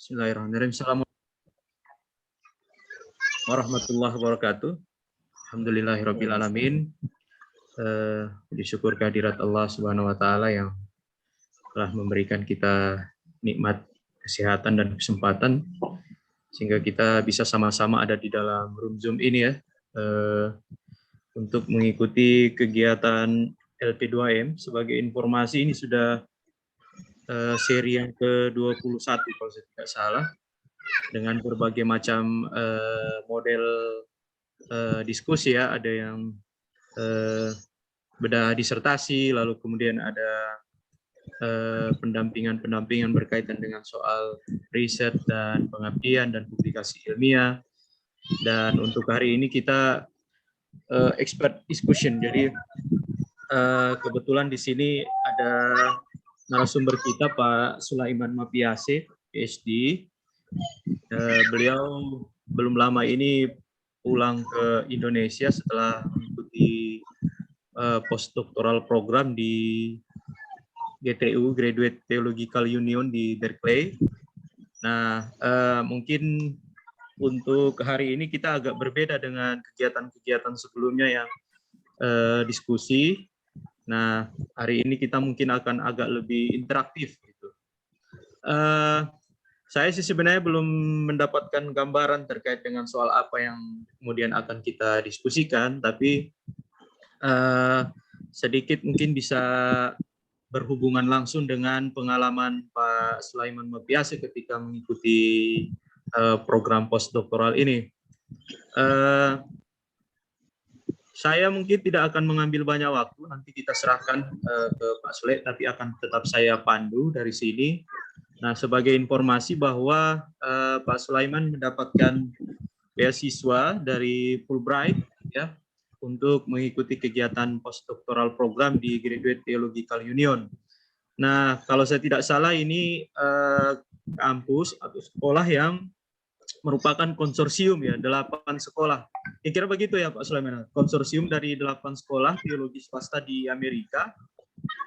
Bismillahirrahmanirrahim. Assalamualaikum warahmatullahi wabarakatuh. Alhamdulillahirabbil alamin. Disyukur kehadirat Allah Subhanahu wa taala yang telah memberikan kita nikmat kesehatan dan kesempatan sehingga kita bisa sama-sama ada di dalam room Zoom ini ya, untuk mengikuti kegiatan LP2M. Sebagai informasi, ini sudah seri yang ke-21 kalau saya tidak salah, dengan berbagai macam model diskusi ya. Ada yang bedah disertasi, lalu kemudian ada pendampingan berkaitan dengan soal riset dan pengabdian dan publikasi ilmiah. Dan untuk hari ini kita expert discussion. Jadi kebetulan di sini ada narasumber kita Pak Sulaiman Mapiase, PhD. Beliau belum lama ini pulang ke Indonesia setelah mengikuti postdoctoral program di GTU, Graduate Theological Union di Berkeley. Nah, mungkin untuk hari ini kita agak berbeda dengan kegiatan-kegiatan sebelumnya yang diskusi. Nah, hari ini kita mungkin akan agak lebih interaktif gitu. Saya sih sebenarnya belum mendapatkan gambaran terkait dengan soal apa yang kemudian akan kita diskusikan, tapi sedikit mungkin bisa berhubungan langsung dengan pengalaman Pak Sulaiman Mapiase ketika mengikuti program postdoktoral ini. Saya mungkin tidak akan mengambil banyak waktu, nanti kita serahkan ke Pak Sule, tapi akan tetap saya pandu dari sini. Nah, sebagai informasi bahwa Pak Sulaiman mendapatkan beasiswa dari Fulbright ya untuk mengikuti kegiatan postdoctoral program di Graduate Theological Union. Nah, kalau saya tidak salah ini kampus atau sekolah yang merupakan konsorsium ya, 8 sekolah. Kira-kira begitu ya Pak Sulaiman, konsorsium dari 8 sekolah teologi swasta di Amerika.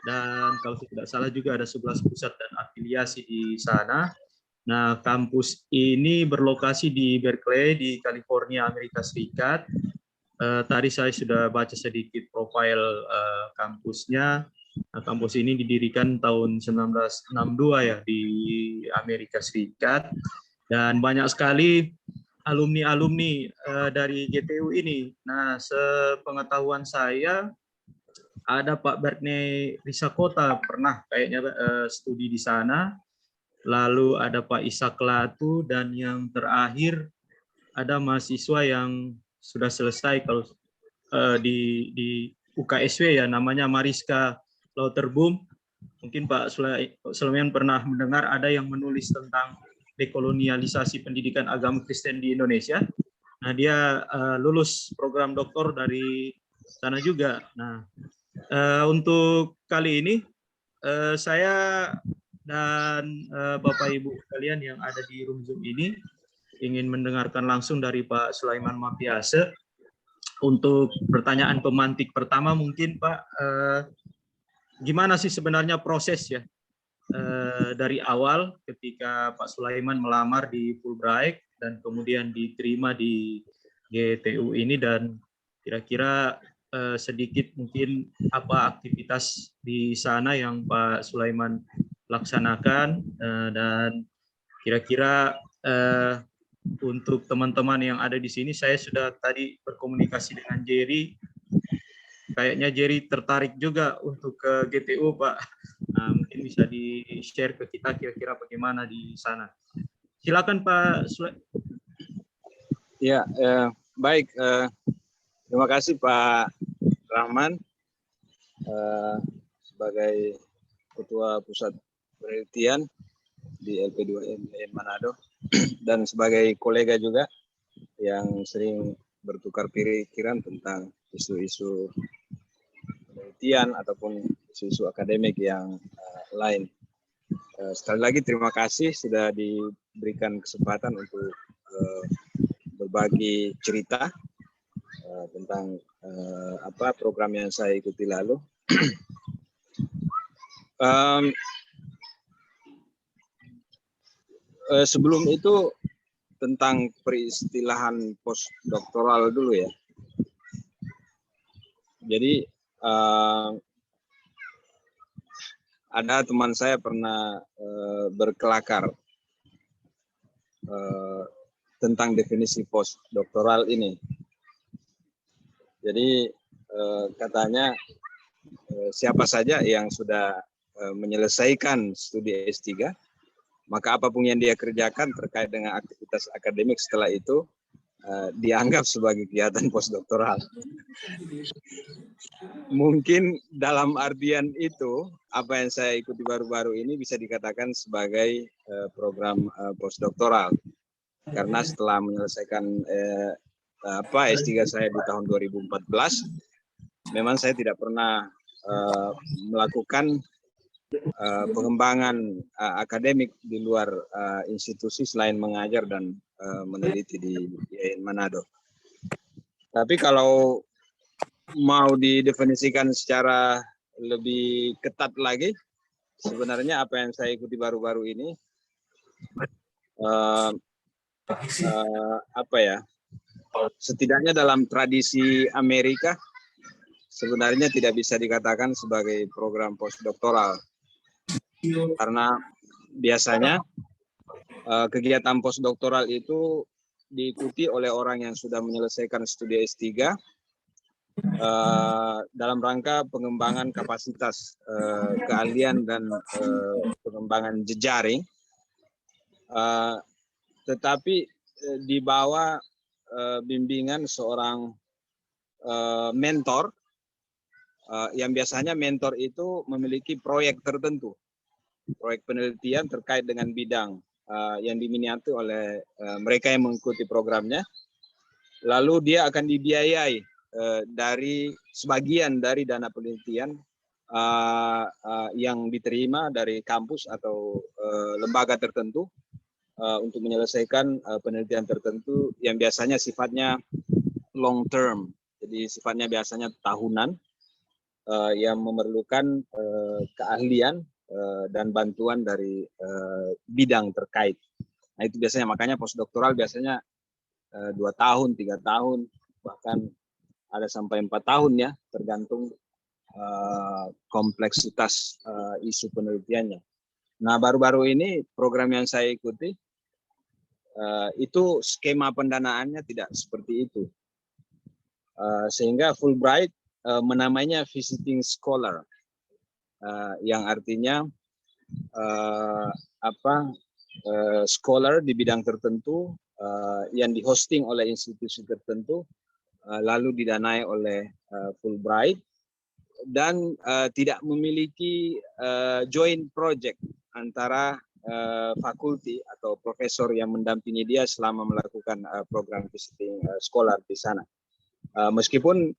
Dan kalau saya tidak salah juga ada 11 pusat dan afiliasi di sana. Nah, kampus ini berlokasi di Berkeley, di California, Amerika Serikat. Tadi saya sudah baca sedikit profil kampusnya. Nah, kampus ini didirikan tahun 1962 ya di Amerika Serikat. Dan banyak sekali alumni-alumni dari GTU ini. Nah, sepengetahuan saya, ada Pak Bertne Risakota pernah kayaknya studi di sana. Lalu ada Pak Ishak Latu, dan yang terakhir ada mahasiswa yang sudah selesai kalau di UKSW ya, namanya Mariska Lauterbum. Mungkin Pak Sulaiman pernah mendengar ada yang menulis tentang dekolonialisasi pendidikan agama Kristen di Indonesia. Nah, dia lulus program doktor dari sana juga. Nah, untuk kali ini saya dan Bapak Ibu sekalian yang ada di room Zoom ini ingin mendengarkan langsung dari Pak Sulaiman Mapiase. Untuk pertanyaan pemantik pertama mungkin Pak, gimana sih sebenarnya proses ya dari awal ketika Pak Sulaiman melamar di Fulbright dan kemudian diterima di GTU ini, dan kira-kira sedikit mungkin apa aktivitas di sana yang Pak Sulaiman laksanakan, dan kira-kira untuk teman-teman yang ada di sini, saya sudah tadi berkomunikasi dengan Jerry. Kayaknya Jerry tertarik juga untuk ke GTU, Pak. Nah, mungkin bisa di-share ke kita kira-kira bagaimana di sana. Silakan Pak Sulaiman. Ya, baik. Terima kasih Pak Rahman sebagai Ketua Pusat Penelitian di LP2M Manado dan sebagai kolega juga yang sering bertukar pikiran tentang isu-isu penelitian ataupun isu-isu akademik yang lain. Sekali lagi terima kasih sudah diberikan kesempatan untuk berbagi cerita tentang apa program yang saya ikuti lalu. sebelum itu tentang peristilahan postdoktoral dulu ya. Jadi ada teman saya pernah berkelakar tentang definisi postdoktoral ini. Jadi katanya siapa saja yang sudah menyelesaikan studi S3, maka apapun yang dia kerjakan terkait dengan aktivitas akademik setelah itu dianggap sebagai kegiatan postdoktoral. Mungkin dalam artian itu, apa yang saya ikuti baru-baru ini bisa dikatakan sebagai program postdoktoral. Karena setelah menyelesaikan S3 saya di tahun 2014, memang saya tidak pernah melakukan pengembangan akademik di luar institusi selain mengajar dan meneliti di IAIN Manado. Tapi kalau mau didefinisikan secara lebih ketat lagi, sebenarnya apa yang saya ikuti baru-baru ini setidaknya dalam tradisi Amerika sebenarnya tidak bisa dikatakan sebagai program postdoktoral, karena biasanya kegiatan postdoktoral itu diikuti oleh orang yang sudah menyelesaikan studi S3 dalam rangka pengembangan kapasitas keahlian dan pengembangan jejaring, tetapi di bawah bimbingan seorang mentor, yang biasanya mentor itu memiliki proyek tertentu, proyek penelitian terkait dengan bidang yang diminati oleh mereka yang mengikuti programnya, lalu dia akan dibiayai dari sebagian dari dana penelitian yang diterima dari kampus atau lembaga tertentu untuk menyelesaikan penelitian tertentu yang biasanya sifatnya long term, jadi sifatnya biasanya tahunan, yang memerlukan keahlian dan bantuan dari bidang terkait. Nah itu biasanya, makanya postdoktoral biasanya 2 tahun, 3 tahun, bahkan ada sampai 4 tahun ya, tergantung kompleksitas isu penelitiannya. Nah baru-baru ini program yang saya ikuti itu skema pendanaannya tidak seperti itu, sehingga Fulbright menamainya visiting scholar, yang artinya scholar di bidang tertentu yang dihosting oleh institusi tertentu, lalu didanai oleh Fulbright dan tidak memiliki joint project antara fakulti atau profesor yang mendampingi dia selama melakukan program visiting scholar di sana. Meskipun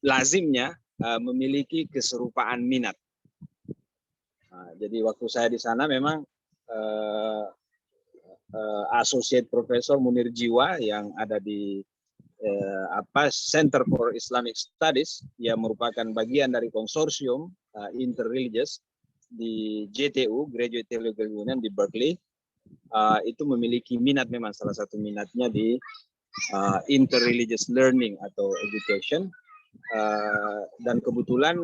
lazimnya memiliki keserupaan minat. Jadi waktu saya di sana memang Associate Profesor Munir Jiwa yang ada di Center for Islamic Studies, yang merupakan bagian dari konsorsium interreligious di JTU, Graduate Theological Union di Berkeley, itu memiliki minat, memang salah satu minatnya di interreligious learning atau education. Dan kebetulan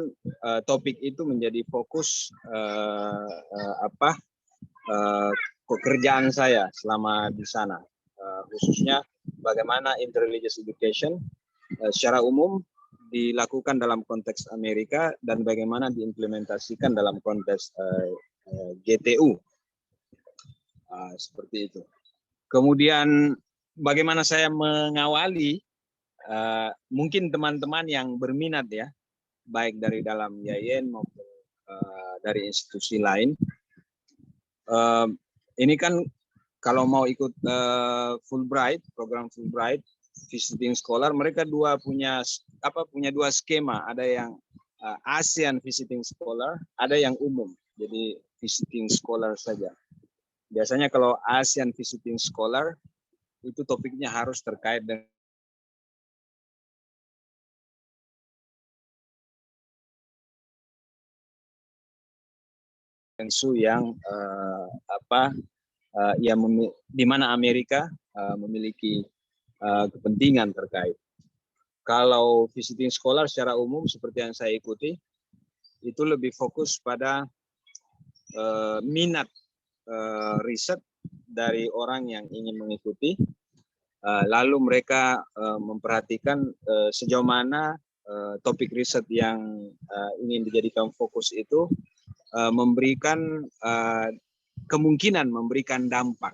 topik itu menjadi fokus pekerjaan saya selama di sana, khususnya bagaimana interreligious education secara umum dilakukan dalam konteks Amerika dan bagaimana diimplementasikan dalam konteks GTU, seperti itu. Kemudian bagaimana saya mengawali, mungkin teman-teman yang berminat ya, baik dari dalam IAIN maupun dari institusi lain, ini kan kalau mau ikut Fulbright, program Fulbright visiting scholar, mereka punya dua skema, ada yang ASEAN visiting scholar, ada yang umum, jadi visiting scholar saja. Biasanya kalau ASEAN visiting scholar itu topiknya harus terkait isu yang di mana Amerika memiliki kepentingan terkait. Kalau visiting scholar secara umum seperti yang saya ikuti, itu lebih fokus pada minat riset dari orang yang ingin mengikuti, lalu mereka memperhatikan sejauh mana topik riset yang ingin dijadikan fokus itu memberikan kemungkinan memberikan dampak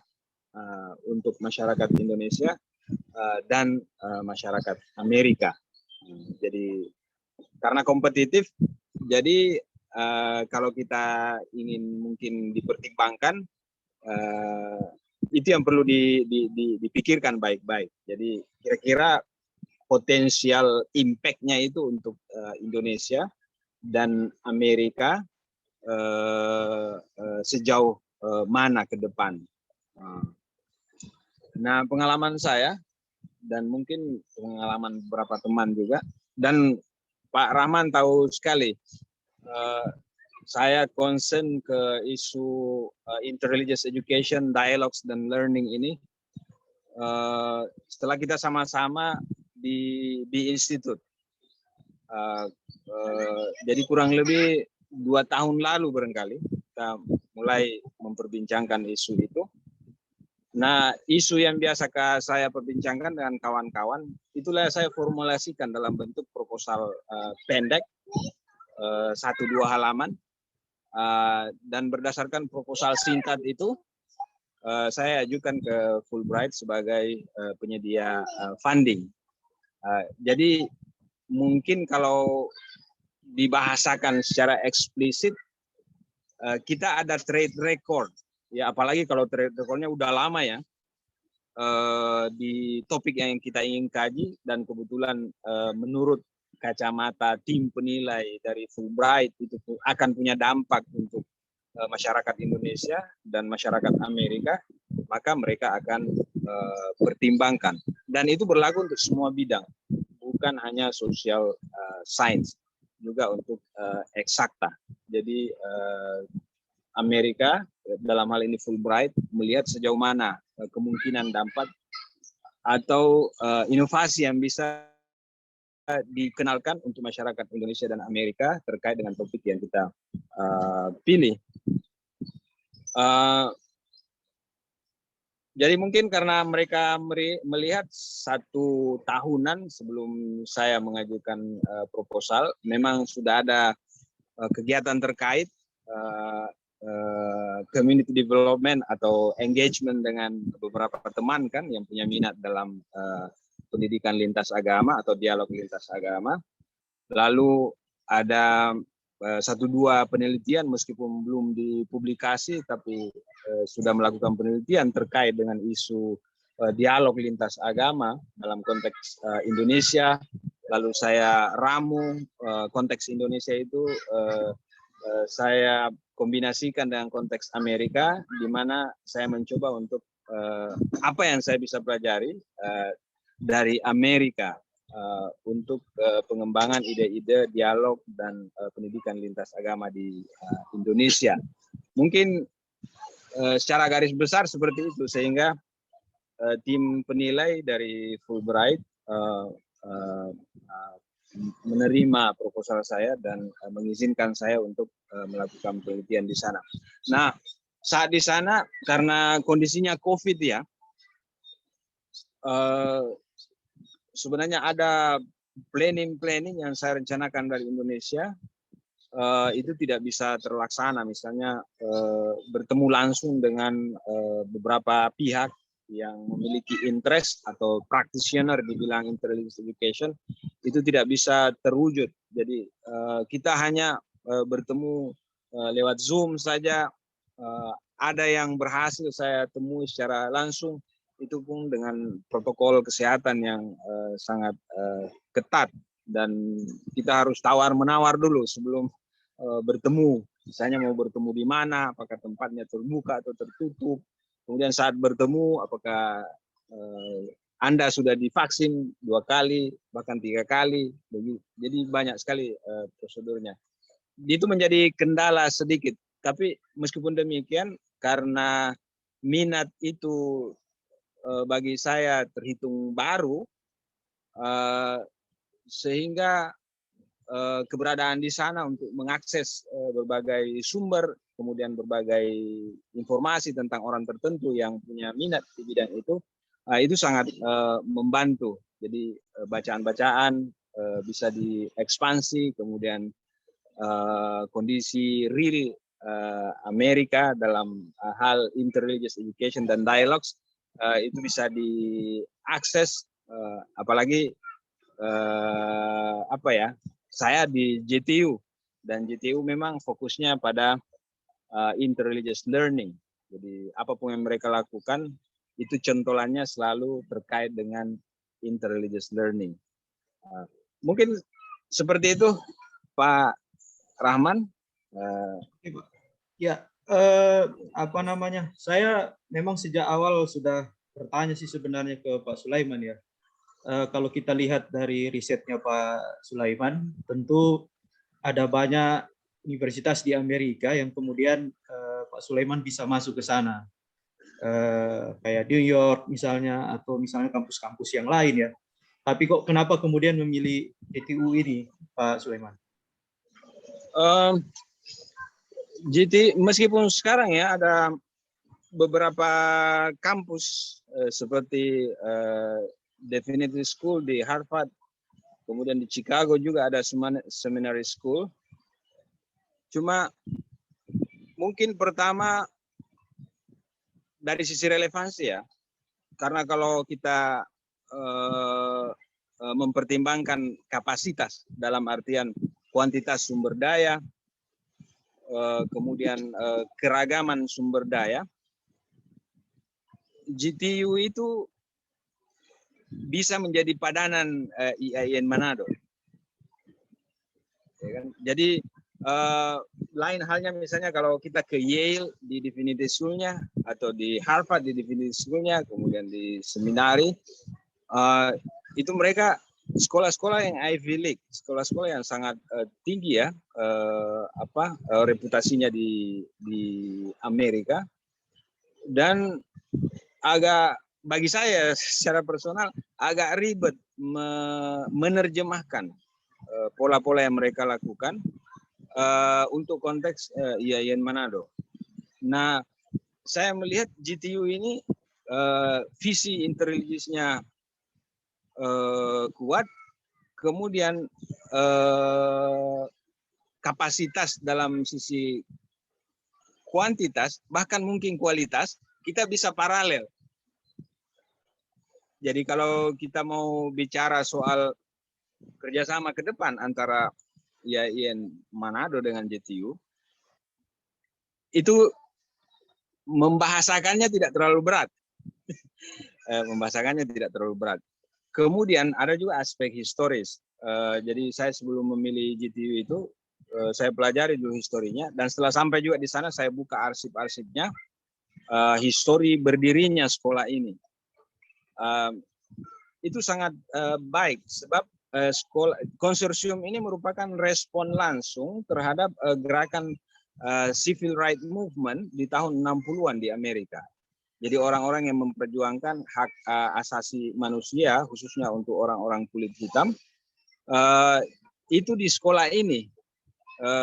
untuk masyarakat Indonesia dan masyarakat Amerika. Jadi karena kompetitif, jadi kalau kita ingin mungkin dipertimbangkan, itu yang perlu dipikirkan baik-baik. Jadi kira-kira potensial impact-nya itu untuk Indonesia dan Amerika sejauh mana ke depan. Nah, pengalaman saya dan mungkin pengalaman beberapa teman juga, dan Pak Rahman tahu sekali, saya concern ke isu interreligious education, dialogues dan learning ini setelah kita sama-sama di institut. Jadi kurang lebih 2 tahun lalu barangkali kita mulai memperbincangkan isu itu. Nah, isu yang biasa saya perbincangkan dengan kawan-kawan, itulah saya formulasikan dalam bentuk proposal pendek, 1-2 halaman, dan berdasarkan proposal singkat itu, saya ajukan ke Fulbright sebagai penyedia funding. Jadi mungkin kalau dibahasakan secara eksplisit, kita ada trade record. Ya, apalagi kalau trade recordnya udah lama ya, di topik yang kita ingin kaji, dan kebetulan menurut kacamata tim penilai dari Fulbright itu akan punya dampak untuk masyarakat Indonesia dan masyarakat Amerika, maka mereka akan pertimbangkan. Dan itu berlaku untuk semua bidang, bukan hanya social science, juga untuk eksakta. Jadi Amerika dalam hal ini Fulbright melihat sejauh mana kemungkinan dampak atau inovasi yang bisa dikenalkan untuk masyarakat Indonesia dan Amerika terkait dengan topik yang kita pilih. Jadi mungkin karena mereka melihat 1 tahunan sebelum saya mengajukan proposal, memang sudah ada kegiatan terkait community development atau engagement dengan beberapa teman kan yang punya minat dalam pendidikan lintas agama atau dialog lintas agama. Lalu ada 1-2 penelitian meskipun belum dipublikasi, tapi sudah melakukan penelitian terkait dengan isu dialog lintas agama dalam konteks Indonesia. Lalu saya ramu konteks Indonesia itu saya kombinasikan dengan konteks Amerika, di mana saya mencoba untuk apa yang saya bisa pelajari dari Amerika untuk pengembangan ide-ide dialog dan pendidikan lintas agama di Indonesia. Mungkin secara garis besar seperti itu, sehingga tim penilai dari Fulbright menerima proposal saya dan mengizinkan saya untuk melakukan penelitian di sana. Nah, saat di sana karena kondisinya COVID ya, sebenarnya ada planning yang saya rencanakan dari Indonesia, itu tidak bisa terlaksana. Misalnya bertemu langsung dengan beberapa pihak yang memiliki interest atau practitioner di bidang interreligious education, itu tidak bisa terwujud. Jadi kita hanya bertemu lewat Zoom saja. Ada yang berhasil saya temui secara langsung, itu pun dengan protokol kesehatan yang sangat ketat, dan kita harus tawar-menawar dulu sebelum bertemu. Misalnya mau bertemu di mana, apakah tempatnya terbuka atau tertutup. Kemudian saat bertemu, apakah Anda sudah divaksin 2 kali, bahkan 3 kali. Jadi banyak sekali prosedurnya. Itu menjadi kendala sedikit Tapi meskipun demikian, karena minat itu bagi saya terhitung baru, sehingga keberadaan di sana untuk mengakses berbagai sumber, kemudian berbagai informasi tentang orang tertentu yang punya minat di bidang itu sangat membantu. Jadi bacaan-bacaan bisa diekspansi, kemudian kondisi real Amerika dalam hal interreligious education dan dialogues itu bisa diakses, apalagi saya di JTU, dan JTU memang fokusnya pada interreligious learning. Jadi apapun yang mereka lakukan itu centolannya selalu terkait dengan interreligious learning. Mungkin seperti itu, Pak Rahman. Ya, saya memang sejak awal sudah bertanya sih sebenarnya ke Pak Sulaiman ya. Kalau kita lihat dari risetnya Pak Sulaiman, tentu ada banyak universitas di Amerika yang kemudian Pak Sulaiman bisa masuk ke sana, kayak New York misalnya, atau misalnya kampus-kampus yang lain ya. Tapi kok kenapa kemudian memilih JTU ini, Pak Sulaiman? Meskipun sekarang ya ada beberapa kampus seperti Divinity School di Harvard, kemudian di Chicago juga ada seminary school. Cuma mungkin pertama dari sisi relevansi ya, karena kalau kita mempertimbangkan kapasitas dalam artian kuantitas sumber daya, kemudian keragaman sumber daya, JTU itu bisa menjadi padanan IAIN Manado. Ya kan? Jadi lain halnya misalnya kalau kita ke Yale di Divinity School-nya, atau di Harvard di Divinity School-nya, kemudian di seminari, itu mereka sekolah-sekolah yang Ivy League, sekolah-sekolah yang sangat tinggi ya, reputasinya di Amerika. Dan agak, bagi saya secara personal agak ribet menerjemahkan pola-pola yang mereka lakukan untuk konteks IAIN Manado. Nah, saya melihat JTU ini visi interreligiusnya kuat, kemudian kapasitas dalam sisi kuantitas, bahkan mungkin kualitas, kita bisa paralel. Jadi kalau kita mau bicara soal kerjasama ke depan antara IAIN Manado dengan JTU, itu membahasakannya tidak terlalu berat. Membahasakannya tidak terlalu berat. Kemudian ada juga aspek historis. Jadi saya sebelum memilih JTU itu, saya pelajari dulu historinya, dan setelah sampai juga di sana saya buka arsip-arsipnya, histori berdirinya sekolah ini. Itu sangat baik, sebab konsorsium ini merupakan respon langsung terhadap gerakan civil rights movement di tahun 60-an di Amerika. Jadi orang-orang yang memperjuangkan hak asasi manusia, khususnya untuk orang-orang kulit hitam, itu di sekolah ini.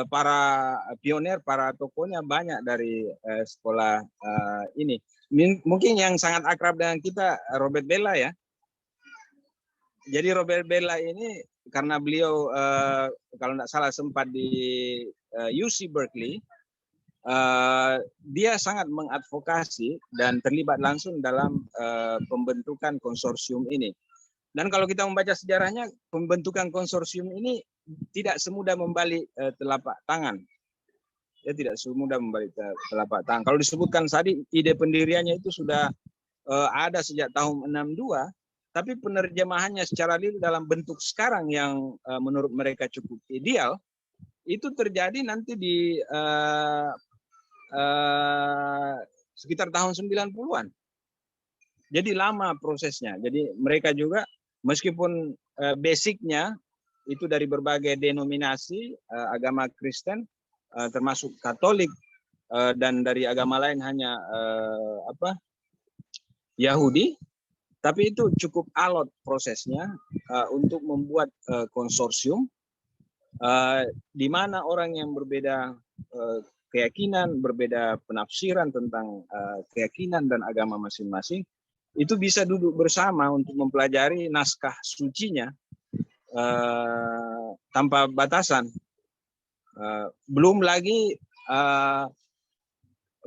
Para pionir, para tokohnya banyak dari sekolah ini. Mungkin yang sangat akrab dengan kita Robert Bella ya. Jadi Robert Bella ini karena beliau kalau tidak salah sempat di UC Berkeley, dia sangat mengadvokasi dan terlibat langsung dalam pembentukan konsorsium ini. Dan kalau kita membaca sejarahnya, pembentukan konsorsium ini tidak semudah membalik telapak tangan. Ya, tidak semudah membalik telapak tangan. Kalau disebutkan tadi, ide pendiriannya itu sudah ada sejak tahun 62, tapi penerjemahannya secara real dalam bentuk sekarang yang menurut mereka cukup ideal, itu terjadi nanti di sekitar tahun 90-an. Jadi lama prosesnya. Jadi mereka juga meskipun basicnya itu dari berbagai denominasi agama Kristen, termasuk Katolik, dan dari agama lain hanya Yahudi, tapi itu cukup alot prosesnya untuk membuat konsorsium di mana orang yang berbeda keyakinan, berbeda penafsiran tentang keyakinan dan agama masing-masing itu bisa duduk bersama untuk mempelajari naskah sucinya tanpa batasan. Belum lagi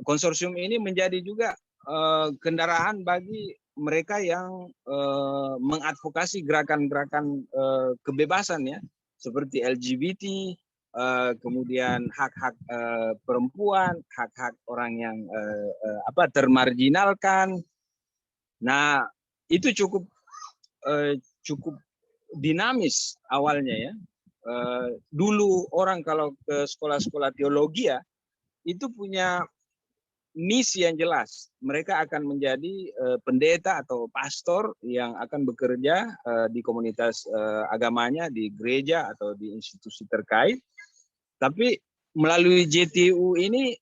konsorsium ini menjadi juga kendaraan bagi mereka yang mengadvokasi gerakan-gerakan kebebasan ya, seperti LGBT, kemudian hak-hak perempuan, hak-hak orang yang termarginalkan. Nah, itu cukup dinamis awalnya ya. Dulu orang kalau ke sekolah-sekolah teologi ya, itu punya misi yang jelas. Mereka akan menjadi pendeta atau pastor yang akan bekerja di komunitas agamanya, di gereja atau di institusi terkait. Tapi melalui JTU ini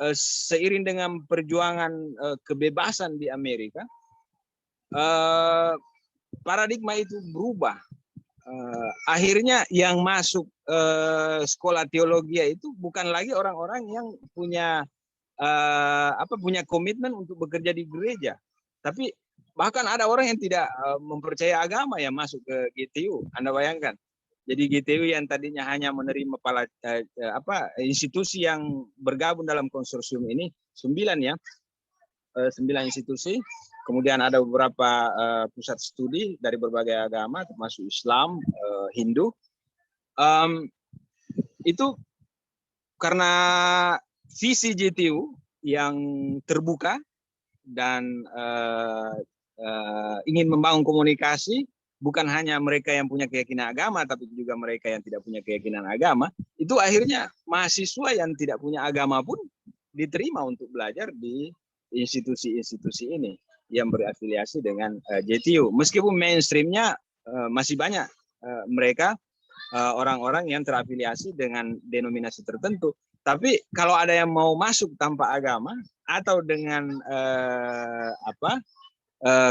seiring dengan perjuangan kebebasan di Amerika, paradigma itu berubah. Akhirnya yang masuk sekolah teologi itu bukan lagi orang-orang yang punya punya komitmen untuk bekerja di gereja, tapi bahkan ada orang yang tidak mempercayai agama yang masuk ke GTU. Anda bayangkan. Jadi GTU yang tadinya hanya menerima institusi yang bergabung dalam konsorsium ini 9 ya, 9 institusi. Kemudian ada beberapa pusat studi dari berbagai agama, termasuk Islam, Hindu. Itu karena visi JTU yang terbuka dan ingin membangun komunikasi, bukan hanya mereka yang punya keyakinan agama, tapi juga mereka yang tidak punya keyakinan agama. Itu akhirnya mahasiswa yang tidak punya agama pun diterima untuk belajar di institusi-institusi ini yang berafiliasi dengan JTU. Meskipun mainstreamnya masih banyak mereka orang-orang yang terafiliasi dengan denominasi tertentu. Tapi kalau ada yang mau masuk tanpa agama atau dengan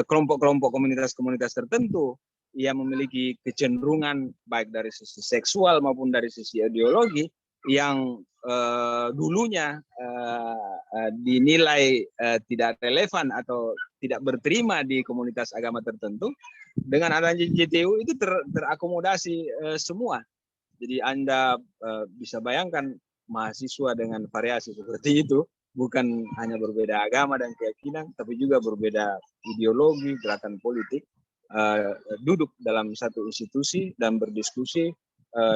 kelompok-kelompok komunitas-komunitas tertentu yang memiliki kecenderungan baik dari sisi seksual maupun dari sisi ideologi yang dulunya dinilai tidak relevan atau tidak berterima di komunitas agama tertentu, dengan adanya JTU itu terakomodasi semua. Jadi Anda bisa bayangkan mahasiswa dengan variasi seperti itu, bukan hanya berbeda agama dan keyakinan, tapi juga berbeda ideologi, gerakan politik, duduk dalam satu institusi dan berdiskusi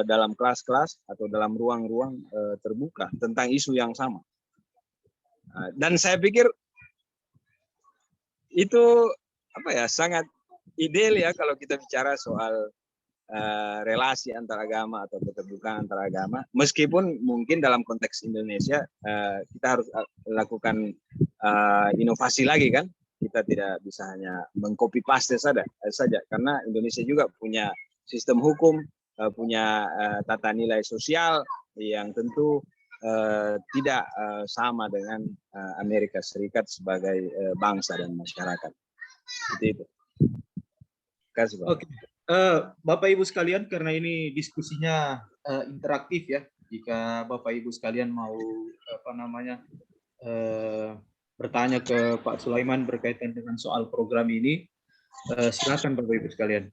dalam kelas-kelas atau dalam ruang-ruang terbuka tentang isu yang sama. Dan saya pikir itu sangat ideal ya kalau kita bicara soal relasi antar agama atau keterbukaan antar agama. Meskipun mungkin dalam konteks Indonesia kita harus lakukan inovasi lagi kan. Kita tidak bisa hanya mengcopy paste saja karena Indonesia juga punya sistem hukum, punya tata nilai sosial yang tentu tidak sama dengan Amerika Serikat sebagai bangsa dan masyarakat. Seperti itu. Terima kasih, Pak. Oke. Bapak Ibu sekalian, karena ini diskusinya interaktif ya. Jika Bapak Ibu sekalian mau bertanya ke Pak Sulaiman berkaitan dengan soal program ini, silakan Bapak Ibu sekalian.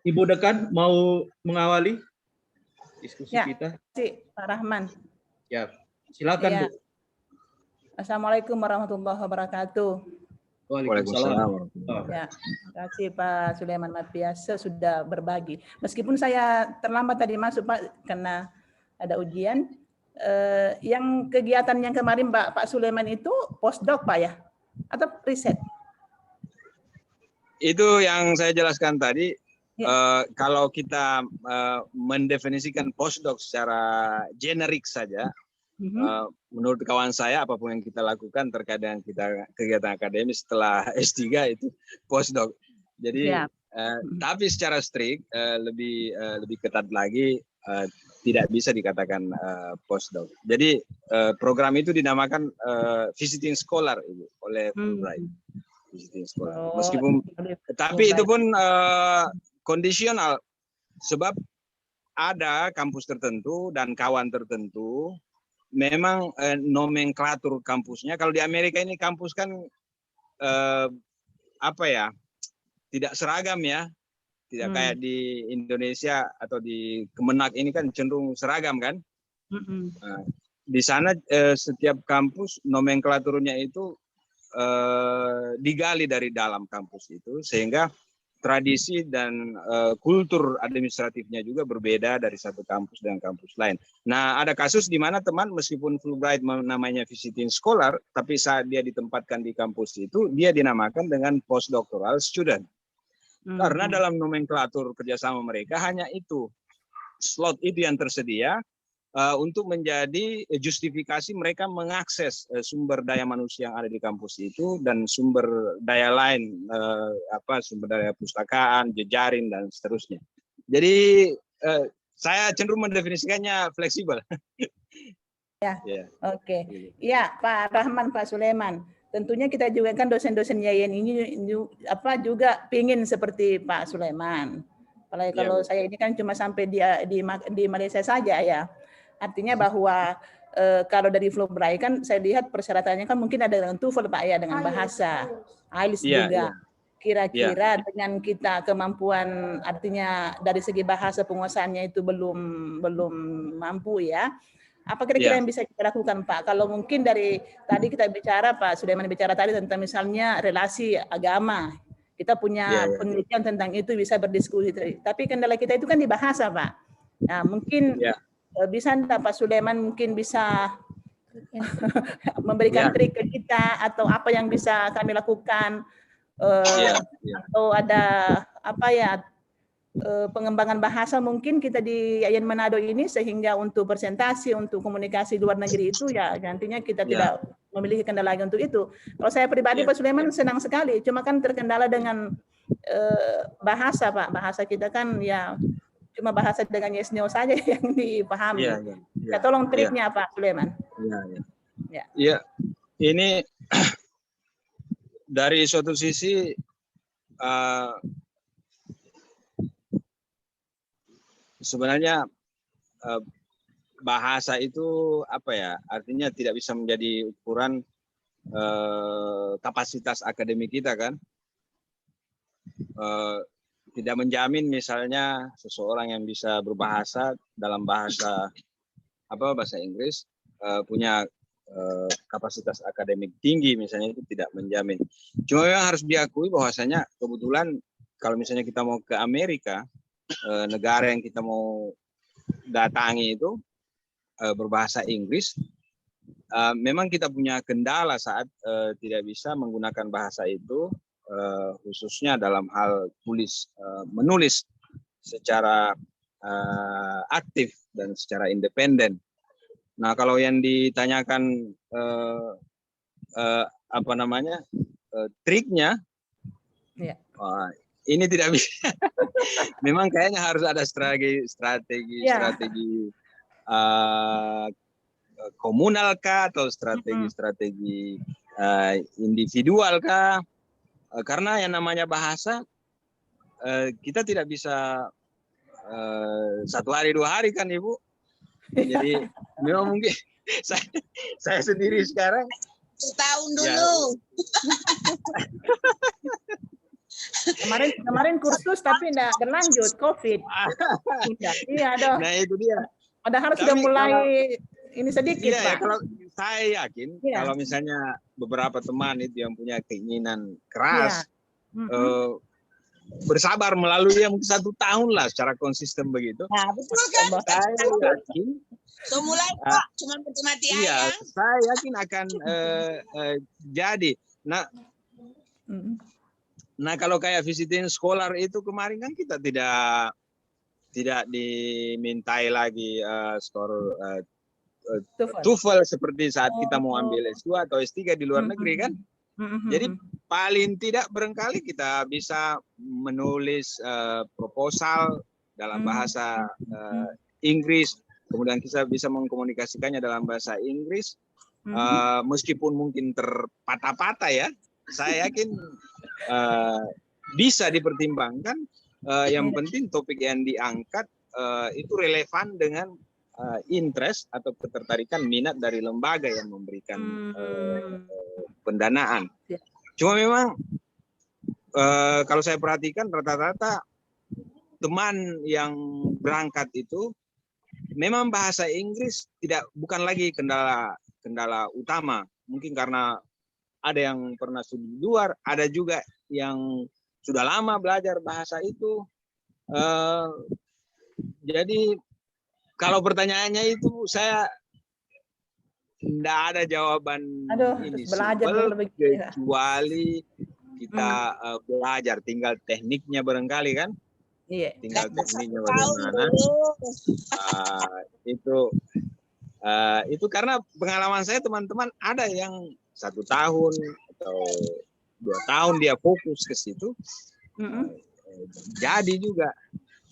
Ibu Dekan mau mengawali diskusi kita? Pak Rahman. Ya, silakan Bu. Assalamualaikum warahmatullahi wabarakatuh. Waalaikumsalam. Ya, terima kasih Pak Sulaiman Matbiasa sudah berbagi. Meskipun saya terlambat tadi masuk Pak karena ada ujian. Yang kegiatan yang kemarin Pak Sulaiman itu postdoc Pak ya? Atau riset? Itu yang saya jelaskan tadi. Kalau kita mendefinisikan postdoc secara generik saja, menurut kawan saya apapun yang kita lakukan terkait dengan kegiatan akademis setelah S3 itu postdoc. Jadi tapi secara strict lebih ketat lagi, tidak bisa dikatakan postdoc. Jadi program itu dinamakan visiting scholar Ibu, oleh Fulbright. Visiting scholar. Meskipun tapi itu pun kondisional, sebab ada kampus tertentu dan kawan tertentu memang nomenklatur kampusnya. Kalau di Amerika ini kampus kan apa ya, tidak seragam ya, tidak kayak di Indonesia atau di Kemenak ini kan cenderung seragam kan. Nah, di sana setiap kampus nomenklaturnya itu digali dari dalam kampus itu, sehingga tradisi dan kultur administratifnya juga berbeda dari satu kampus dengan kampus lain. Nah, ada kasus di mana teman meskipun Fulbright namanya visiting scholar, tapi saat dia ditempatkan di kampus itu, dia dinamakan dengan postdoctoral student. Karena dalam nomenklatur kerjasama mereka hanya itu, slot itu yang tersedia untuk menjadi justifikasi mereka mengakses sumber daya manusia yang ada di kampus itu dan sumber daya lain, sumber daya pustakaan, jejaring dan seterusnya. Jadi saya cenderung mendefinisikannya fleksibel. Ya, oke. Ya, Pak Rahman, Pak Sulaiman. Tentunya kita juga kan dosen-dosen Yayan ini juga pingin seperti Pak Sulaiman. Apalagi kalau saya ini kan cuma sampai di Malaysia saja ya. Artinya bahwa kalau dari Fulbright kan saya lihat persyaratannya kan mungkin ada dengan TOEFL Pak ya, dengan bahasa, IELTS juga. Kira-kira dengan kita kemampuan, artinya dari segi bahasa penguasaannya itu belum mampu ya. Apa kira-kira yang bisa kita lakukan Pak? Kalau mungkin dari tadi kita bicara, Pak Sulaiman bicara tadi tentang misalnya relasi agama. Kita punya penelitian tentang itu, bisa berdiskusi. Tapi kendala kita itu kan di bahasa Pak. Nah mungkin bisa Pak Sulaiman mungkin bisa memberikan trik ke kita, atau apa yang bisa kami lakukan. Atau ada pengembangan bahasa mungkin kita di Yayan Manado ini, sehingga untuk presentasi, untuk komunikasi luar negeri itu ya nantinya kita tidak memiliki kendala lagi untuk itu. Kalau saya pribadi Pak Sulaiman senang sekali, cuma kan terkendala dengan bahasa Pak. Bahasa kita kan ya cuma bahasa dengan yes no saja yang dipahami. Ya, tolong triknya Pak Sulaiman. Iya. Ini dari suatu sisi sebenarnya bahasa itu artinya tidak bisa menjadi ukuran kapasitas akademik kita kan. Tidak menjamin misalnya seseorang yang bisa berbahasa dalam bahasa Inggris punya kapasitas akademik tinggi misalnya, itu tidak menjamin. Cuma memang harus diakui bahwasanya kebetulan kalau misalnya kita mau ke Amerika, negara yang kita mau datangi itu berbahasa Inggris, memang kita punya kendala saat tidak bisa menggunakan bahasa itu, khususnya dalam hal menulis secara aktif dan secara independen. Nah, kalau yang ditanyakan triknya, ini tidak bisa. Memang kayaknya harus ada strategi komunal kah, atau strategi individual kah? Karena yang namanya bahasa kita tidak bisa 1 hari 2 hari kan Ibu. Jadi memang mungkin saya sendiri sekarang setahun dulu. Kemarin kursus tapi tidak berlanjut, COVID. Iya dong. Nah itu dia. Padahal sudah mulai ini sedikit Pak. Kalau saya yakin kalau misalnya beberapa teman itu yang punya keinginan keras, bersabar melalui mungkin 1 tahun lah secara konsisten begitu. Nah, betul kan? Saya yakin. So mulai Pak, cuma mati-mati aja. Saya yakin akan jadi. Nah kalau kayak visiting scholar itu kemarin kan kita tidak dimintai lagi skor TOEFL seperti saat kita mau ambil S2 atau S3 di luar negeri kan. Jadi paling tidak barangkali kita bisa menulis proposal dalam bahasa Inggris kemudian kita bisa mengkomunikasikannya dalam bahasa Inggris, meskipun mungkin terpatah-patah ya, saya yakin bisa dipertimbangkan. Yang penting topik yang diangkat itu relevan dengan interest atau ketertarikan minat dari lembaga yang memberikan pendanaan. Cuma memang kalau saya perhatikan rata-rata teman yang berangkat itu memang bahasa Inggris bukan lagi kendala utama. Mungkin karena ada yang pernah studi di luar, ada juga yang sudah lama belajar bahasa itu. Jadi kalau pertanyaannya itu saya tidak ada jawaban ini simpel, kecuali kita belajar, tinggal tekniknya barangkali kan. Iya. Tinggal tekniknya bagaimana. Itu karena pengalaman saya teman-teman ada yang 1 tahun atau 2 tahun dia fokus ke situ. Jadi juga.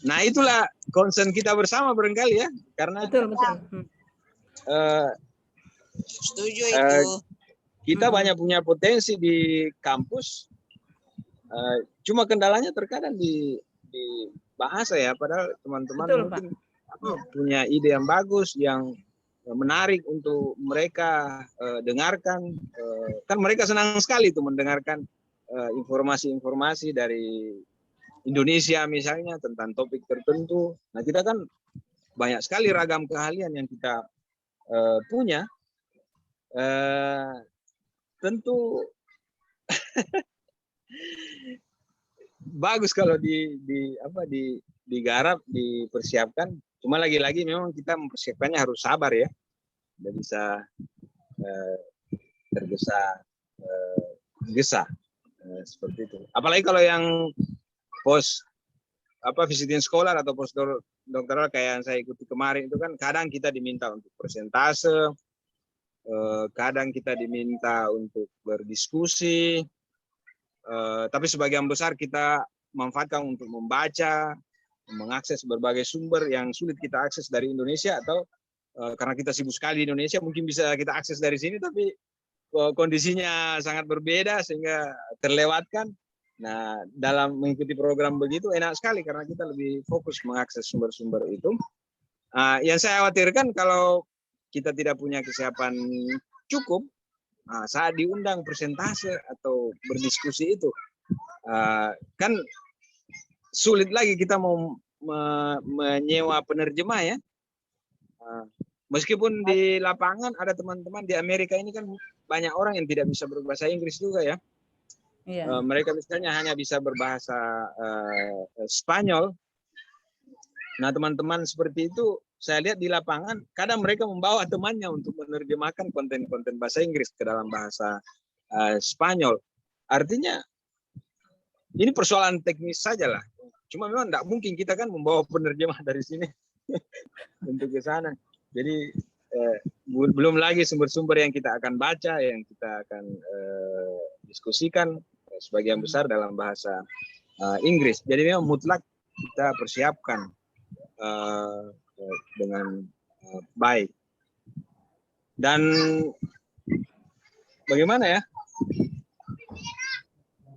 Nah itulah concern kita bersama barangkali ya, karena betul. Setuju itu. Kita banyak punya potensi di kampus, cuma kendalanya terkadang di bahasa ya, padahal teman-teman mungkin punya ide yang bagus, yang menarik untuk mereka dengarkan. Kan mereka senang sekali tuh mendengarkan informasi-informasi dari Indonesia misalnya tentang topik tertentu. Nah kita kan banyak sekali ragam keahlian yang kita punya. Tentu bagus kalau digarap, dipersiapkan. Cuma lagi-lagi memang kita mempersiapkannya harus sabar ya. Tidak bisa tergesa-gesa seperti itu. Apalagi kalau yang visiting scholar atau postdoktoral kayak yang saya ikuti kemarin itu kan kadang kita diminta untuk persentase, kadang kita diminta untuk berdiskusi, tapi sebagian besar kita manfaatkan untuk membaca, mengakses berbagai sumber yang sulit kita akses dari Indonesia, atau karena kita sibuk sekali di Indonesia mungkin bisa kita akses dari sini tapi kondisinya sangat berbeda sehingga terlewatkan. Nah, dalam mengikuti program begitu enak sekali karena kita lebih fokus mengakses sumber-sumber itu. Yang saya khawatirkan kalau kita tidak punya kesiapan cukup saat diundang presentase atau berdiskusi itu, kan sulit lagi kita mau menyewa penerjemah ya. Meskipun di lapangan ada teman-teman di Amerika ini kan banyak orang yang tidak bisa berbahasa Inggris juga ya. Iya. Mereka misalnya hanya bisa berbahasa Spanyol. Nah teman-teman seperti itu saya lihat di lapangan kadang mereka membawa temannya untuk menerjemahkan konten-konten bahasa Inggris ke dalam bahasa Spanyol. Artinya ini persoalan teknis saja lah. Cuma memang tidak mungkin kita kan membawa penerjemah dari sini untuk ke sana. Jadi belum lagi sumber-sumber yang kita akan baca, yang kita akan diskusikan sebagian besar dalam bahasa Inggris. Jadi memang mutlak kita persiapkan dengan baik. Dan bagaimana ya?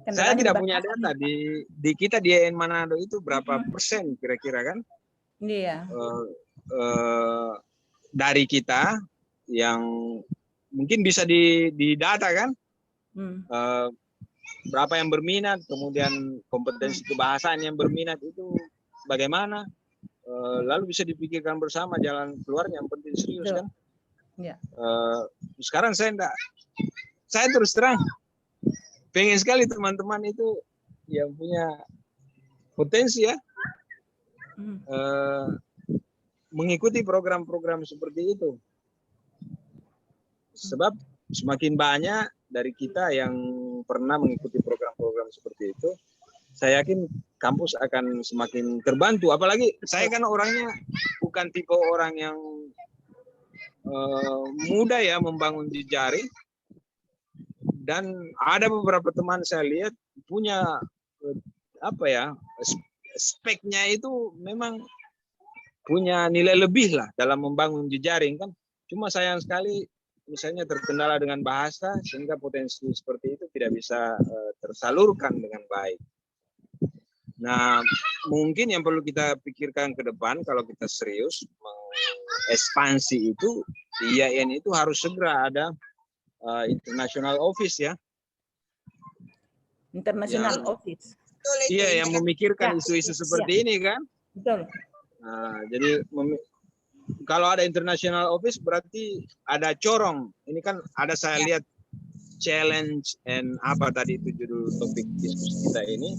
Saya tidak punya data di kita di EN Manado itu berapa persen kira-kira kan? Iya. Dari kita yang mungkin bisa didata kan? Berapa yang berminat, kemudian kompetensi kebahasaan yang berminat itu bagaimana? Lalu bisa dipikirkan bersama jalan keluarnya, yang penting serius kan? Ya. Sekarang saya terus terang pengen sekali teman-teman itu yang punya potensi ya mengikuti program-program seperti itu. Sebab semakin banyak dari kita yang pernah mengikuti program-program seperti itu, saya yakin kampus akan semakin terbantu. Apalagi saya kan orangnya bukan tipe orang yang mudah ya membangun jejaring. Dan ada beberapa teman saya lihat punya speknya itu memang punya nilai lebih lah dalam membangun jejaring kan. Cuma sayang sekali misalnya terkendala dengan bahasa sehingga potensi seperti itu tidak bisa tersalurkan dengan baik. Nah, mungkin yang perlu kita pikirkan ke depan kalau kita serius mengekspansi itu, di IAIN itu harus segera ada international office ya. International office. Iya, yang memikirkan isu-isu seperti ini kan. Betul. Nah, jadi kalau ada international office berarti ada corong. Ini kan ada saya lihat challenge and apa tadi itu judul topik diskusi kita ini.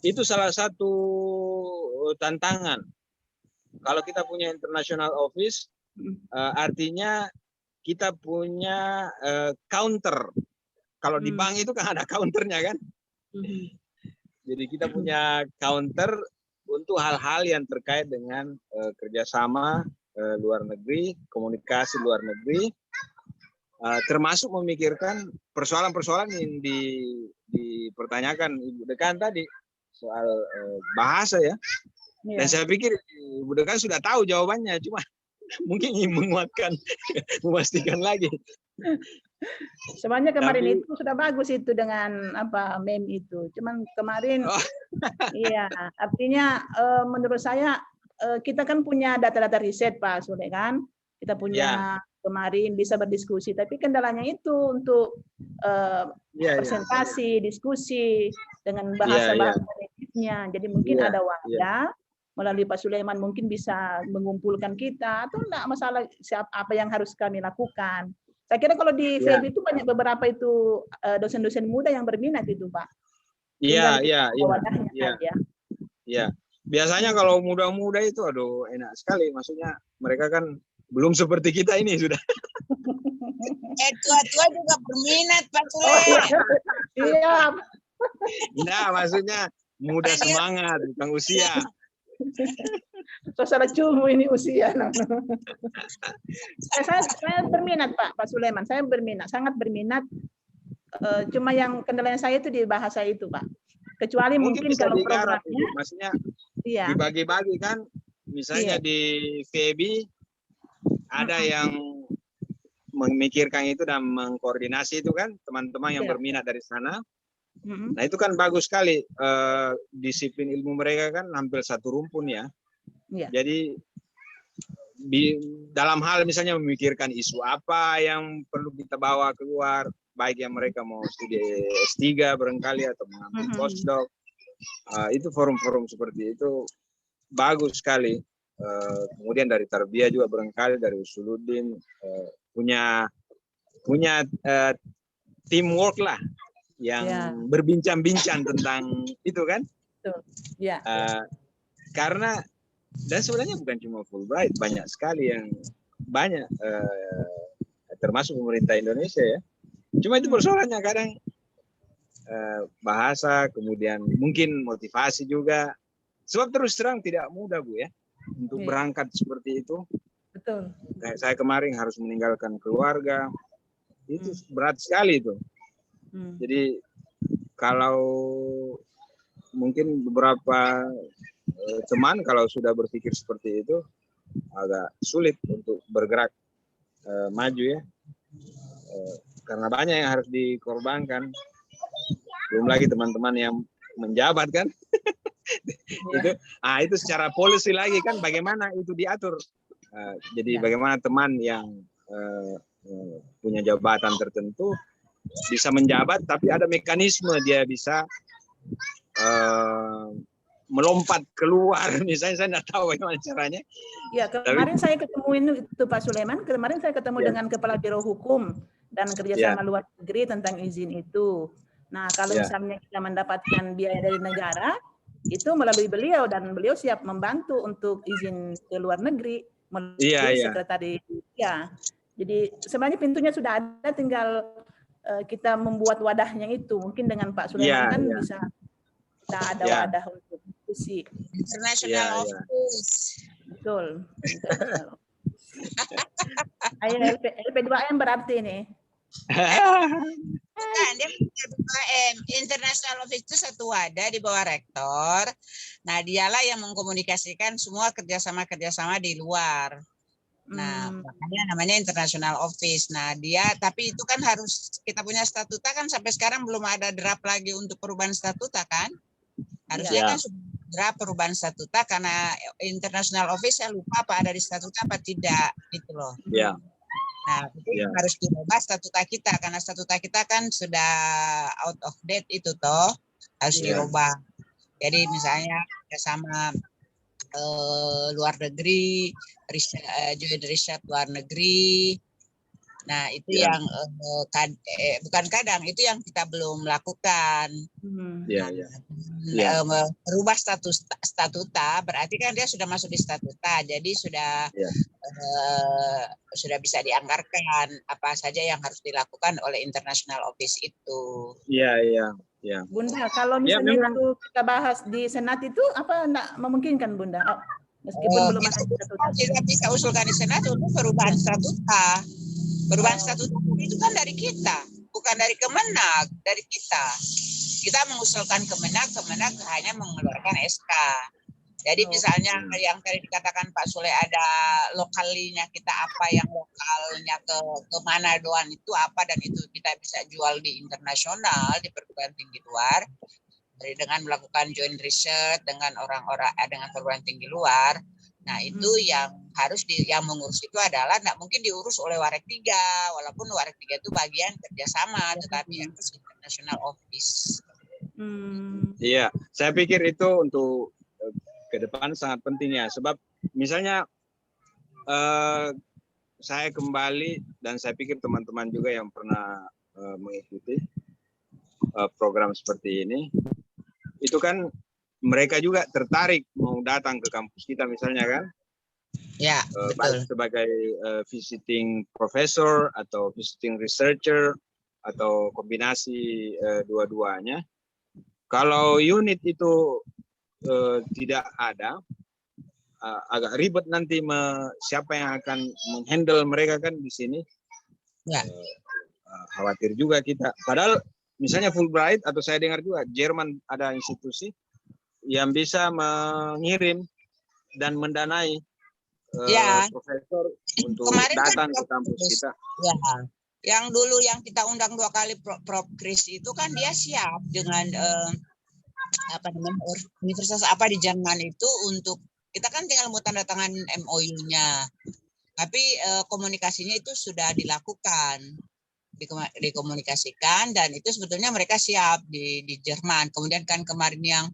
Itu salah satu tantangan. Kalau kita punya international office, artinya kita punya counter. Kalau di bank itu kan ada counternya kan. Jadi kita punya counter untuk hal-hal yang terkait dengan kerjasama luar negeri, komunikasi luar negeri, termasuk memikirkan persoalan-persoalan yang dipertanyakan Ibu Dekan tadi soal bahasa ya. Dan saya pikir Ibu Dekan sudah tahu jawabannya, cuma mungkin ingin menguatkan, memastikan lagi. Sebenarnya kemarin itu sudah bagus itu dengan apa meme itu. Cuman kemarin, iya, artinya menurut saya kita kan punya data-data riset Pak Sule kan. Kita punya kemarin bisa berdiskusi, tapi kendalanya itu untuk presentasi, diskusi dengan bahasa-bahasa native-nya. Jadi mungkin ada wadah melalui Pak Sulaiman mungkin bisa mengumpulkan kita atau enggak masalah apa yang harus kami lakukan. Saya kira kalau di FEB itu banyak beberapa itu dosen-dosen muda yang berminat itu Pak. Iya. Biasanya kalau muda-muda itu aduh enak sekali, maksudnya mereka kan belum seperti kita ini sudah. Tua-tua juga berminat Pak Sule. Iya. Nah, maksudnya muda semangat, bukan usia. Saudara cumu ini usia. Saya berminat Pak Sulaiman, saya berminat, sangat berminat. Cuma yang kendalanya saya itu di bahasa itu Pak. Kecuali mungkin kalau programnya, maksudnya dibagi-bagi kan, misalnya di FEB ada yang memikirkan itu dan mengkoordinasi itu kan teman-teman yang berminat dari sana. Nah itu kan bagus sekali, disiplin ilmu mereka kan hampir satu rumpun ya. Jadi dalam hal misalnya memikirkan isu apa yang perlu kita bawa keluar, baik yang mereka mau studi S3 barangkali atau mengambil postdoc, itu forum-forum seperti itu bagus sekali. Kemudian dari Tarbiyah juga barangkali dari Usuluddin punya teamwork lah yang berbincang-bincang tentang itu kan. Karena dan sebenarnya bukan cuma Fulbright, banyak sekali yang termasuk pemerintah Indonesia ya. Cuma itu persoalannya kadang bahasa, kemudian mungkin motivasi juga. Sebab terus terang tidak mudah Bu ya untuk berangkat seperti itu. Betul. Saya kemarin harus meninggalkan keluarga, itu berat sekali itu. Jadi kalau mungkin beberapa teman kalau sudah berpikir seperti itu agak sulit untuk bergerak maju ya, karena banyak yang harus dikorbankan. Belum lagi teman-teman yang menjabat kan. Itu secara policy lagi kan bagaimana itu diatur. Jadi bagaimana teman yang punya jabatan tertentu bisa menjabat, tapi ada mekanisme dia bisa melompat keluar. Misalnya saya tidak tahu bagaimana caranya. Ya, kemarin saya ketemu itu Pak Sulaiman. Kemarin saya ketemu dengan Kepala Biro Hukum dan Kerjasama Luar Negeri tentang izin itu. Nah, kalau misalnya kita mendapatkan biaya dari negara, itu melalui beliau dan beliau siap membantu untuk izin ke luar negeri melalui sekretariat. Jadi sebenarnya pintunya sudah ada, tinggal kita membuat wadahnya itu. Mungkin dengan Pak Sulaiman kan bisa kita ada wadah untuk diskusi. International Office. Betul. Ayo LP2M berarti ini. Bukan, dia punya BKM. International Office itu satu wadah di bawah rektor. Nah, dialah yang mengkomunikasikan semua kerjasama di luar. Nah, makanya namanya International Office. Nah, tapi itu kan harus kita punya statuta kan sampai sekarang belum ada draft lagi untuk perubahan statuta kan? Harusnya kan sudah draft perubahan statuta karena International Office saya lupa apa ada di statuta apa tidak gitu loh. Iya. Nah, itu harus dirubah statuta kita karena statuta kita kan sudah out of date itu toh harus dirubah. Jadi misalnya sama luar negeri, joint riset luar negeri. Nah, itu yang bukan kadang itu yang kita belum lakukan. Merubah statuta berarti kan dia sudah masuk di statuta, jadi sudah bisa dianggarkan apa saja yang harus dilakukan oleh International Office itu. Iya. Bunda, kalau misalnya itu kita bahas di Senat itu apa enggak memungkinkan Bunda? Meskipun belum ada statuta. Kita bisa usulkan di Senat untuk perubahan statuta. Perubahan statuta itu kan dari kita, bukan dari Kemenag, dari kita. Kita mengusulkan Kemenag hanya mengeluarkan SK. Jadi misalnya yang tadi dikatakan Pak Sule ada lokalnya kita apa yang lokalnya ke mana doang itu apa dan itu kita bisa jual di internasional di perguruan tinggi luar dengan melakukan joint research dengan orang-orang dengan perguruan tinggi luar. Nah itu yang harus yang mengurus itu adalah tidak mungkin diurus oleh Warek 3 walaupun Warek 3 itu bagian kerjasama tetapi harus international office. Iya, saya pikir itu untuk ke depan sangat penting ya, sebab misalnya saya kembali dan saya pikir teman-teman juga yang pernah mengikuti program seperti ini, itu kan mereka juga tertarik mau datang ke kampus kita misalnya kan, ya, baik sebagai visiting professor atau visiting researcher atau kombinasi dua-duanya. Kalau unit itu tidak ada, agak ribet nanti siapa yang akan menghandle mereka kan di sini. Ya. Khawatir juga kita. Padahal misalnya Fulbright atau saya dengar juga Jerman ada institusi yang bisa mengirim dan mendanai profesor untuk datang ke kampus kita. Ya. Yang dulu yang kita undang 2 kali Prof. Chris itu kan dia siap dengan universitas apa di Jerman itu untuk kita kan tinggal mau tanda tangan MOU-nya, tapi komunikasinya itu sudah dilakukan, dikomunikasikan dan itu sebetulnya mereka siap di Jerman. Kemudian kan kemarin yang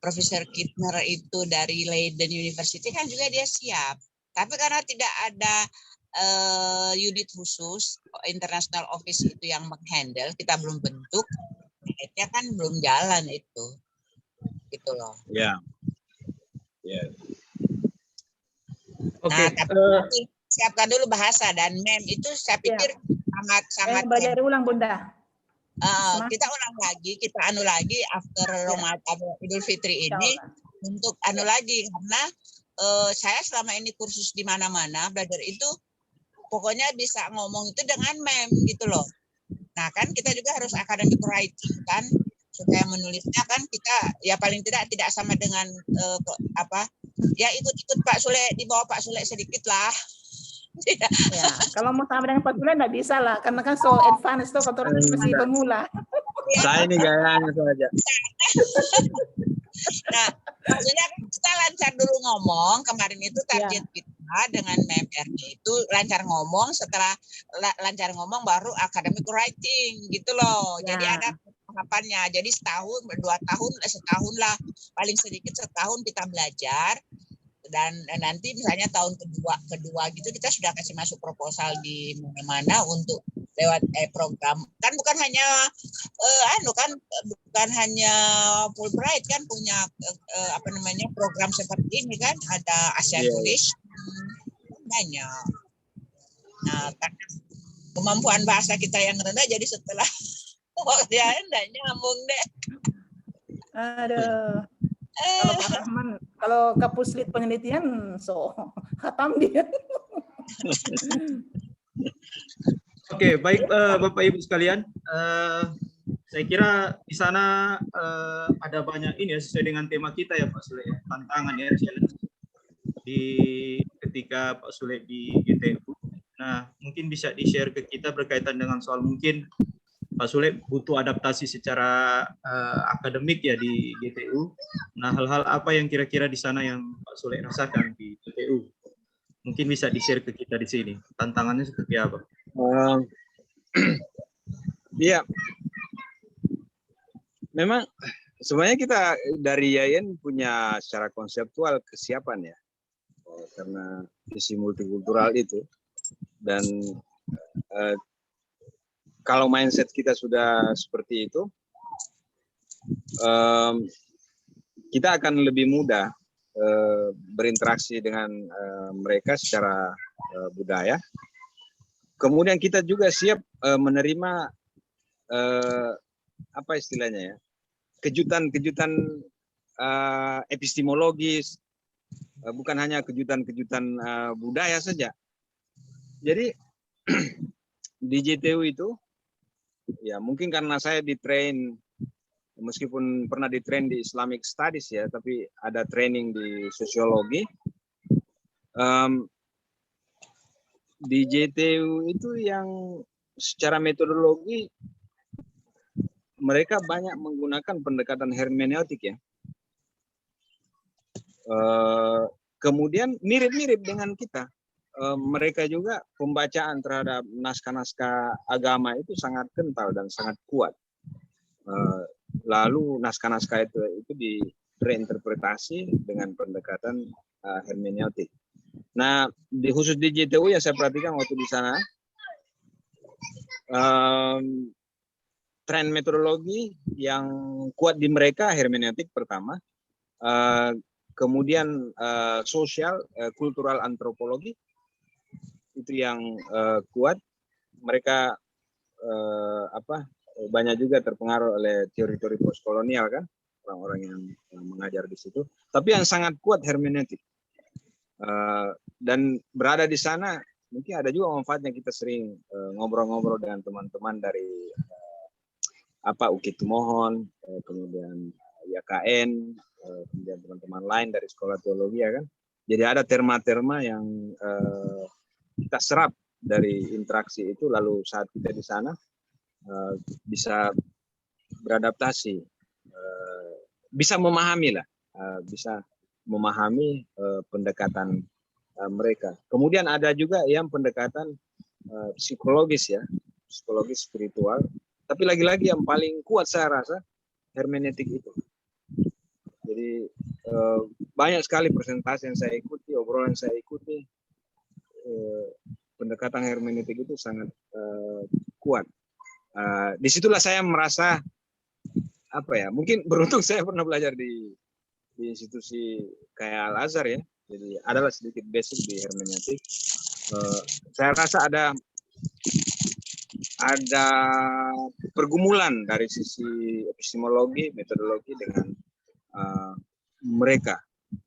Profesor Kittner itu dari Leiden University kan juga dia siap, tapi karena tidak ada unit khusus international office itu yang menghandle, kita belum bentuk, akhirnya kan belum jalan itu. Gitu loh. Ya. Oke. Nah, siapkan dulu bahasa dan mem itu saya pikir sangat belajar ulang Bunda. Kita ulang lagi, kita anu lagi after Ramadan Idul Fitri ini untuk anu lagi karena saya selama ini kursus di mana-mana belajar itu pokoknya bisa ngomong itu dengan mem gitu loh. Nah, kan kita juga harus academic writing kan supaya menulisnya kan kita ya paling tidak sama dengan ya ikut Pak Sule, di bawah Pak Sule sedikit lah. Ya, kalau mau sama dengan Pak Sule nggak bisa lah karena kan so advance tuh kotoran masih pemula. Saya ini gayanya saja. Nah, maksudnya kita lancar dulu ngomong, kemarin itu target kita dengan MMR-nya itu lancar ngomong, setelah lancar ngomong baru academic writing gitu loh. Jadi ada tahapannya. Jadi setahun, 2 tahun, setahun lah, paling sedikit setahun kita belajar. Dan nanti misalnya tahun kedua gitu kita sudah kasih masuk proposal di mana-mana untuk lewat program. Kan bukan hanya bukan hanya Fulbright kan punya program seperti ini kan, ada Asian Turis banyak. Nah, karena kemampuan bahasa kita yang rendah jadi setelah dia enggak nyambung deh. Aduh. Kalau Pak Rahman, kalau ke puslit penelitian, so khatam dia. Oke, baik Bapak Ibu sekalian. Saya kira di sana ada banyak ini ya, sesuai dengan tema kita ya Pak Sule, ya, tantangan ya, challenge di ketika Pak Sule di GTU. Nah, mungkin bisa di-share ke kita berkaitan dengan soal mungkin Pak Sule butuh adaptasi secara akademik ya di GTU. Nah, hal-hal apa yang kira-kira di sana yang Pak Sule rasakan di GTU? Mungkin bisa di-share ke kita di sini. Tantangannya seperti apa? Iya, memang sebenarnya kita dari YAIN punya secara konseptual kesiapan ya, karena visi multikultural itu, dan kalau mindset kita sudah seperti itu, kita akan lebih mudah berinteraksi dengan mereka secara budaya. Kemudian kita juga siap menerima apa istilahnya ya, kejutan-kejutan epistemologis, bukan hanya kejutan-kejutan budaya saja. Jadi di JTU itu, ya mungkin karena saya di-train, meskipun pernah di-train di Islamic Studies ya, tapi ada training di sosiologi. Di JTU itu yang secara metodologi mereka banyak menggunakan pendekatan hermeneutik ya. Kemudian mirip-mirip dengan kita. Mereka juga pembacaan terhadap naskah-naskah agama itu sangat kental dan sangat kuat. Lalu naskah-naskah itu direinterpretasi dengan pendekatan hermeneutik. Nah, khusus di JTU yang saya perhatikan waktu di sana, tren metodologi yang kuat di mereka hermeneutik pertama, kemudian sosial, kultural antropologi itu yang kuat. Mereka banyak juga terpengaruh oleh teori-teori postkolonial kan, orang-orang yang mengajar di situ. Tapi yang sangat kuat hermeneutik. Dan berada di sana mungkin ada juga manfaatnya. Kita sering ngobrol-ngobrol dengan teman-teman dari UKIT Mohon, kemudian YKN, kemudian teman-teman lain dari sekolah teologi ya kan. Jadi ada terma-terma yang kita serap dari interaksi itu, lalu saat kita di sana bisa beradaptasi, bisa memahami lah, bisa memahami pendekatan mereka. Kemudian ada juga yang pendekatan psikologis ya, psikologis spiritual. Tapi lagi-lagi yang paling kuat saya rasa hermeneutik itu. Jadi banyak sekali presentasi yang saya ikuti, obrolan yang saya ikuti, pendekatan hermeneutik itu sangat kuat. Disitulah saya merasa mungkin beruntung saya pernah belajar di institusi kayak Al-Azhar ya, jadi adalah sedikit basic di hermeneutik. Saya rasa ada pergumulan dari sisi epistemologi, metodologi dengan mereka.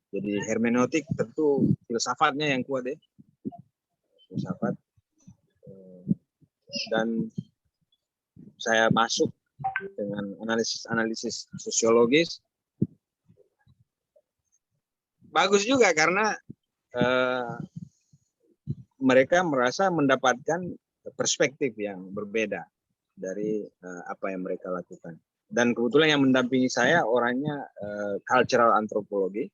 Jadi hermeneutik tentu filsafatnya yang kuat ya, filsafat, dan saya masuk dengan analisis sosiologis. Bagus juga karena mereka merasa mendapatkan perspektif yang berbeda dari apa yang mereka lakukan. Dan kebetulan yang mendampingi saya orangnya cultural anthropology.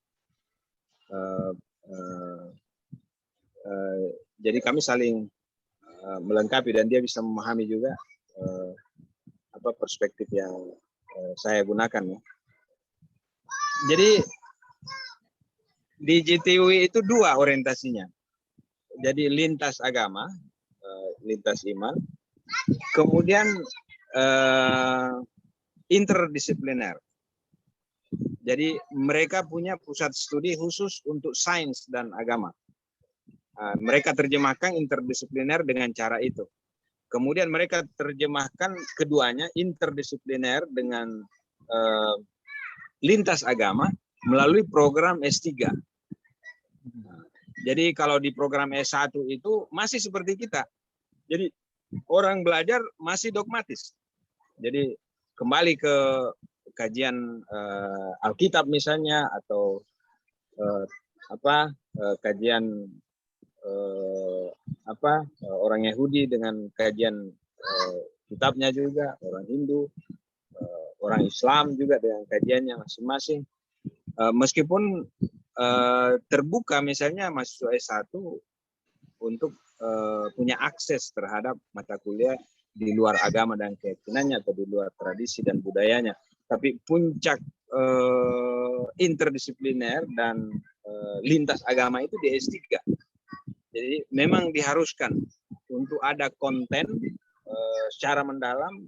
Jadi kami saling melengkapi dan dia bisa memahami juga perspektif yang saya gunakan ya. Jadi di JTU itu dua orientasinya. Jadi lintas agama, lintas iman, kemudian interdisipliner. Jadi mereka punya pusat studi khusus untuk sains dan agama. Mereka terjemahkan interdisipliner dengan cara itu. Kemudian mereka terjemahkan keduanya, interdisipliner dengan lintas agama, melalui program S3. Jadi kalau di program S1 itu masih seperti kita. Jadi orang belajar masih dogmatis. Jadi kembali ke kajian Alkitab misalnya, atau kajian orang Yahudi dengan kajian kitabnya juga, orang Hindu, orang Islam juga dengan kajiannya masing-masing. Meskipun terbuka misalnya mahasiswa S1 untuk punya akses terhadap mata kuliah di luar agama dan keyakinannya atau di luar tradisi dan budayanya, tapi puncak interdisipliner dan lintas agama itu di S3. Jadi memang diharuskan untuk ada konten secara mendalam,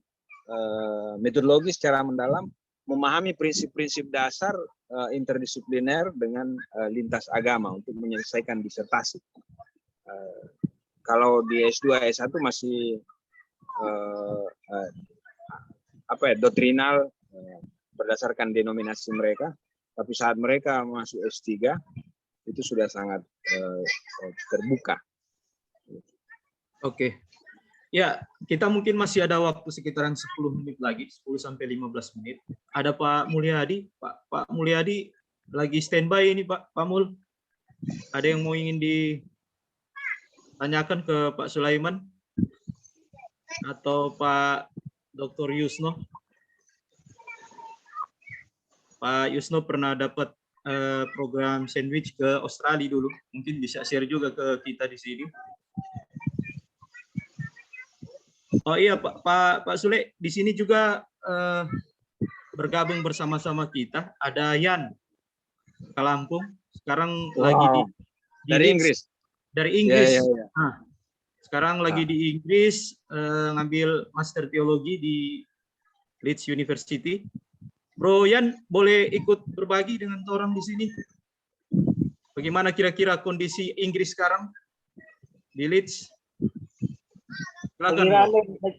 metodologi secara mendalam, memahami prinsip-prinsip dasar interdisipliner dengan lintas agama untuk menyelesaikan disertasi. Kalau di S2, S1 masih doktrinal berdasarkan denominasi mereka, tapi saat mereka masuk S3 itu sudah sangat terbuka. Oke. Ya, kita mungkin masih ada waktu sekitaran 10 menit lagi, 10 sampai 15 menit. Ada Pak Mulyadi. Pak Mulyadi lagi standby ini, Pak Mul. Ada yang mau ingin ditanyakan ke Pak Sulaiman atau Pak Dr. Yusno? Pak Yusno pernah dapat program sandwich ke Australia dulu. Mungkin bisa share juga ke kita di sini. Oh iya, Pak Sule, di sini juga bergabung bersama-sama kita. Ada Yan ke Lampung. Sekarang lagi di dari Leeds. Inggris. Dari Inggris. Ya. Nah, sekarang lagi di Inggris, ngambil master teologi di Leeds University. Bro Yan, boleh ikut berbagi dengan orang di sini? Bagaimana kira-kira kondisi Inggris sekarang di Leeds? Silakan,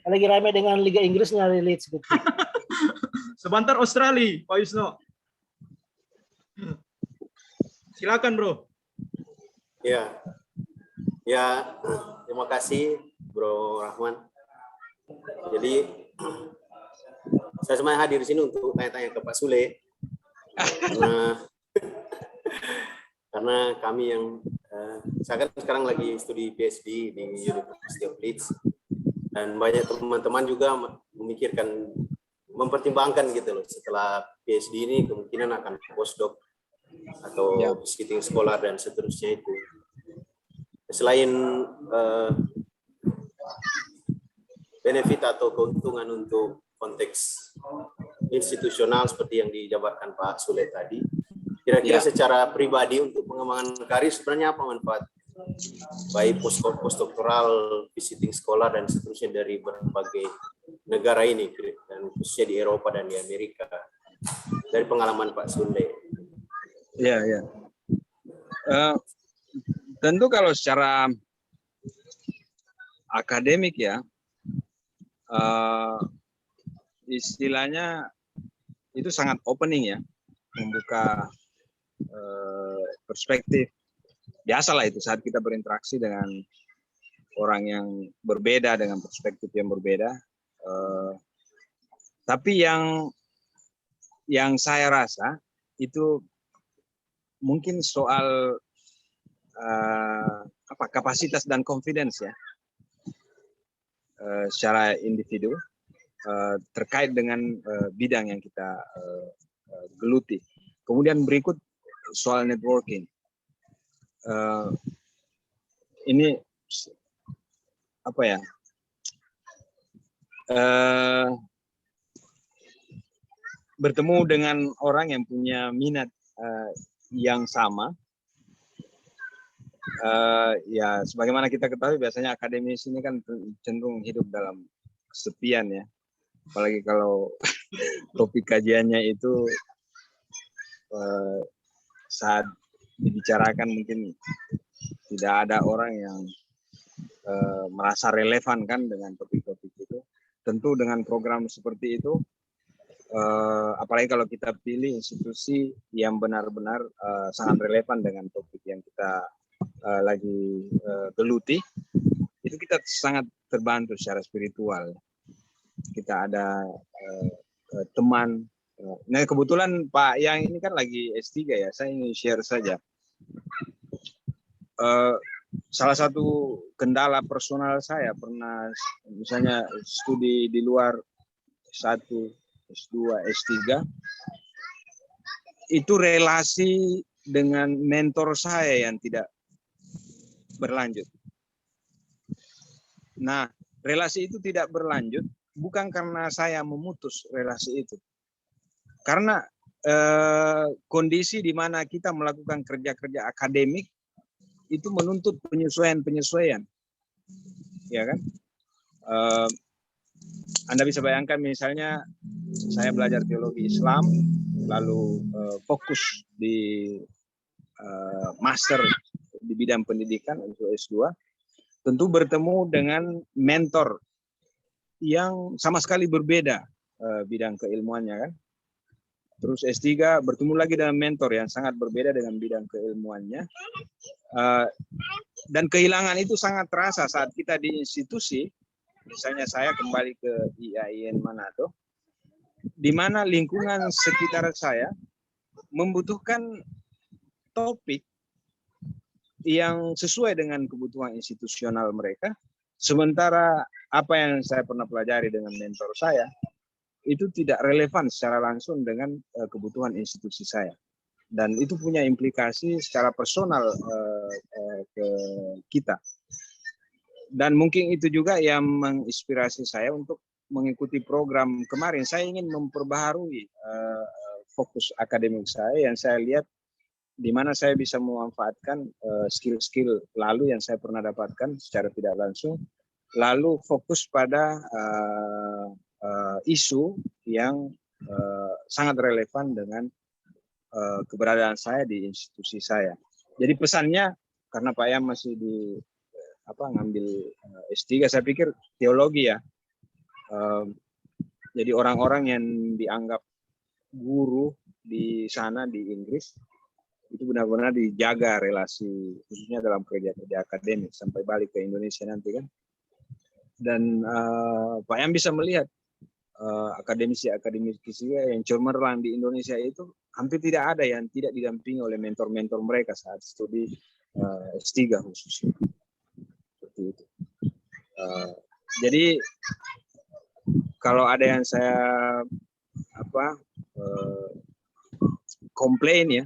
lagi rame dengan Liga Inggrisnya di Leeds. Gitu. Sebentar Australia, Pak Yusno. Silakan, Bro. Ya, terima kasih, Bro Rahman. Jadi saya sebenarnya hadir di sini untuk tanya-tanya ke Pak Sule, karena kami yang saya kan sekarang lagi studi PhD di University of Leeds, dan banyak teman-teman juga mempertimbangkan gitu loh, setelah PhD ini kemungkinan akan postdoc atau visiting scholar dan seterusnya itu. Selain benefit atau keuntungan untuk konteks institusional seperti yang dijabarkan Pak Sule tadi, kira-kira secara pribadi untuk pengembangan karir sebenarnya apa manfaat baik postdoktoral, visiting scholar dan seterusnya dari berbagai negara ini, dan khususnya di Eropa dan di Amerika, dari pengalaman Pak Sule? Ya. Tentu kalau secara akademik ya, istilahnya itu sangat opening ya, membuka perspektif. Biasalah itu saat kita berinteraksi dengan orang yang berbeda, dengan perspektif yang berbeda. Tapi yang saya rasa itu mungkin soal kapasitas dan confidence ya, secara individu terkait dengan bidang yang kita geluti. Kemudian berikut soal networking. Ini apa ya? Bertemu dengan orang yang punya minat yang sama. Ya, sebagaimana kita ketahui biasanya akademis ini kan cenderung hidup dalam kesepian ya. Apalagi kalau topik kajiannya itu saat dibicarakan mungkin tidak ada orang yang merasa relevan kan dengan topik-topik itu. Tentu dengan program seperti itu, apalagi kalau kita pilih institusi yang benar-benar sangat relevan dengan topik yang kita lagi geluti, itu itu kita sangat terbantu secara spiritual. Kita ada teman. Nah kebetulan Pak Yang ini kan lagi S3 ya, saya ingin share saja. Salah satu kendala personal saya pernah misalnya studi di luar S1, S2, S3, itu relasi dengan mentor saya yang tidak berlanjut. Nah, relasi itu tidak berlanjut bukan karena saya memutus relasi itu. Karena kondisi di mana kita melakukan kerja-kerja akademik itu menuntut penyesuaian-penyesuaian, ya kan? Anda bisa bayangkan misalnya saya belajar teologi Islam, lalu fokus di master di bidang pendidikan untuk S2, tentu bertemu dengan mentor yang sama sekali berbeda bidang keilmuannya kan. Terus S3 bertemu lagi dengan mentor yang sangat berbeda dengan bidang keilmuannya. Dan kehilangan itu sangat terasa saat kita di institusi, misalnya saya kembali ke IAIN Manado, di mana lingkungan sekitar saya membutuhkan topik yang sesuai dengan kebutuhan institusional mereka, sementara apa yang saya pernah pelajari dengan mentor saya, itu tidak relevan secara langsung dengan kebutuhan institusi saya. Dan itu punya implikasi secara personal ke kita. Dan mungkin itu juga yang menginspirasi saya untuk mengikuti program kemarin. Saya ingin memperbaharui fokus akademik saya yang saya lihat di mana saya bisa memanfaatkan skill-skill lalu yang saya pernah dapatkan secara tidak langsung, lalu fokus pada isu yang sangat relevan dengan keberadaan saya di institusi saya. Jadi pesannya, karena Pak Yam masih di ngambil S3, saya pikir teologi ya. Jadi orang-orang yang dianggap guru di sana di Inggris itu benar-benar dijaga relasi, khususnya dalam kerja-kerja akademik sampai balik ke Indonesia nanti kan. Dan Pak Yam bisa melihat akademisi-akademisi yang cemerlang di Indonesia itu hampir tidak ada yang tidak didampingi oleh mentor-mentor mereka saat studi S3 khususnya. Seperti itu. Jadi kalau ada yang saya komplain ya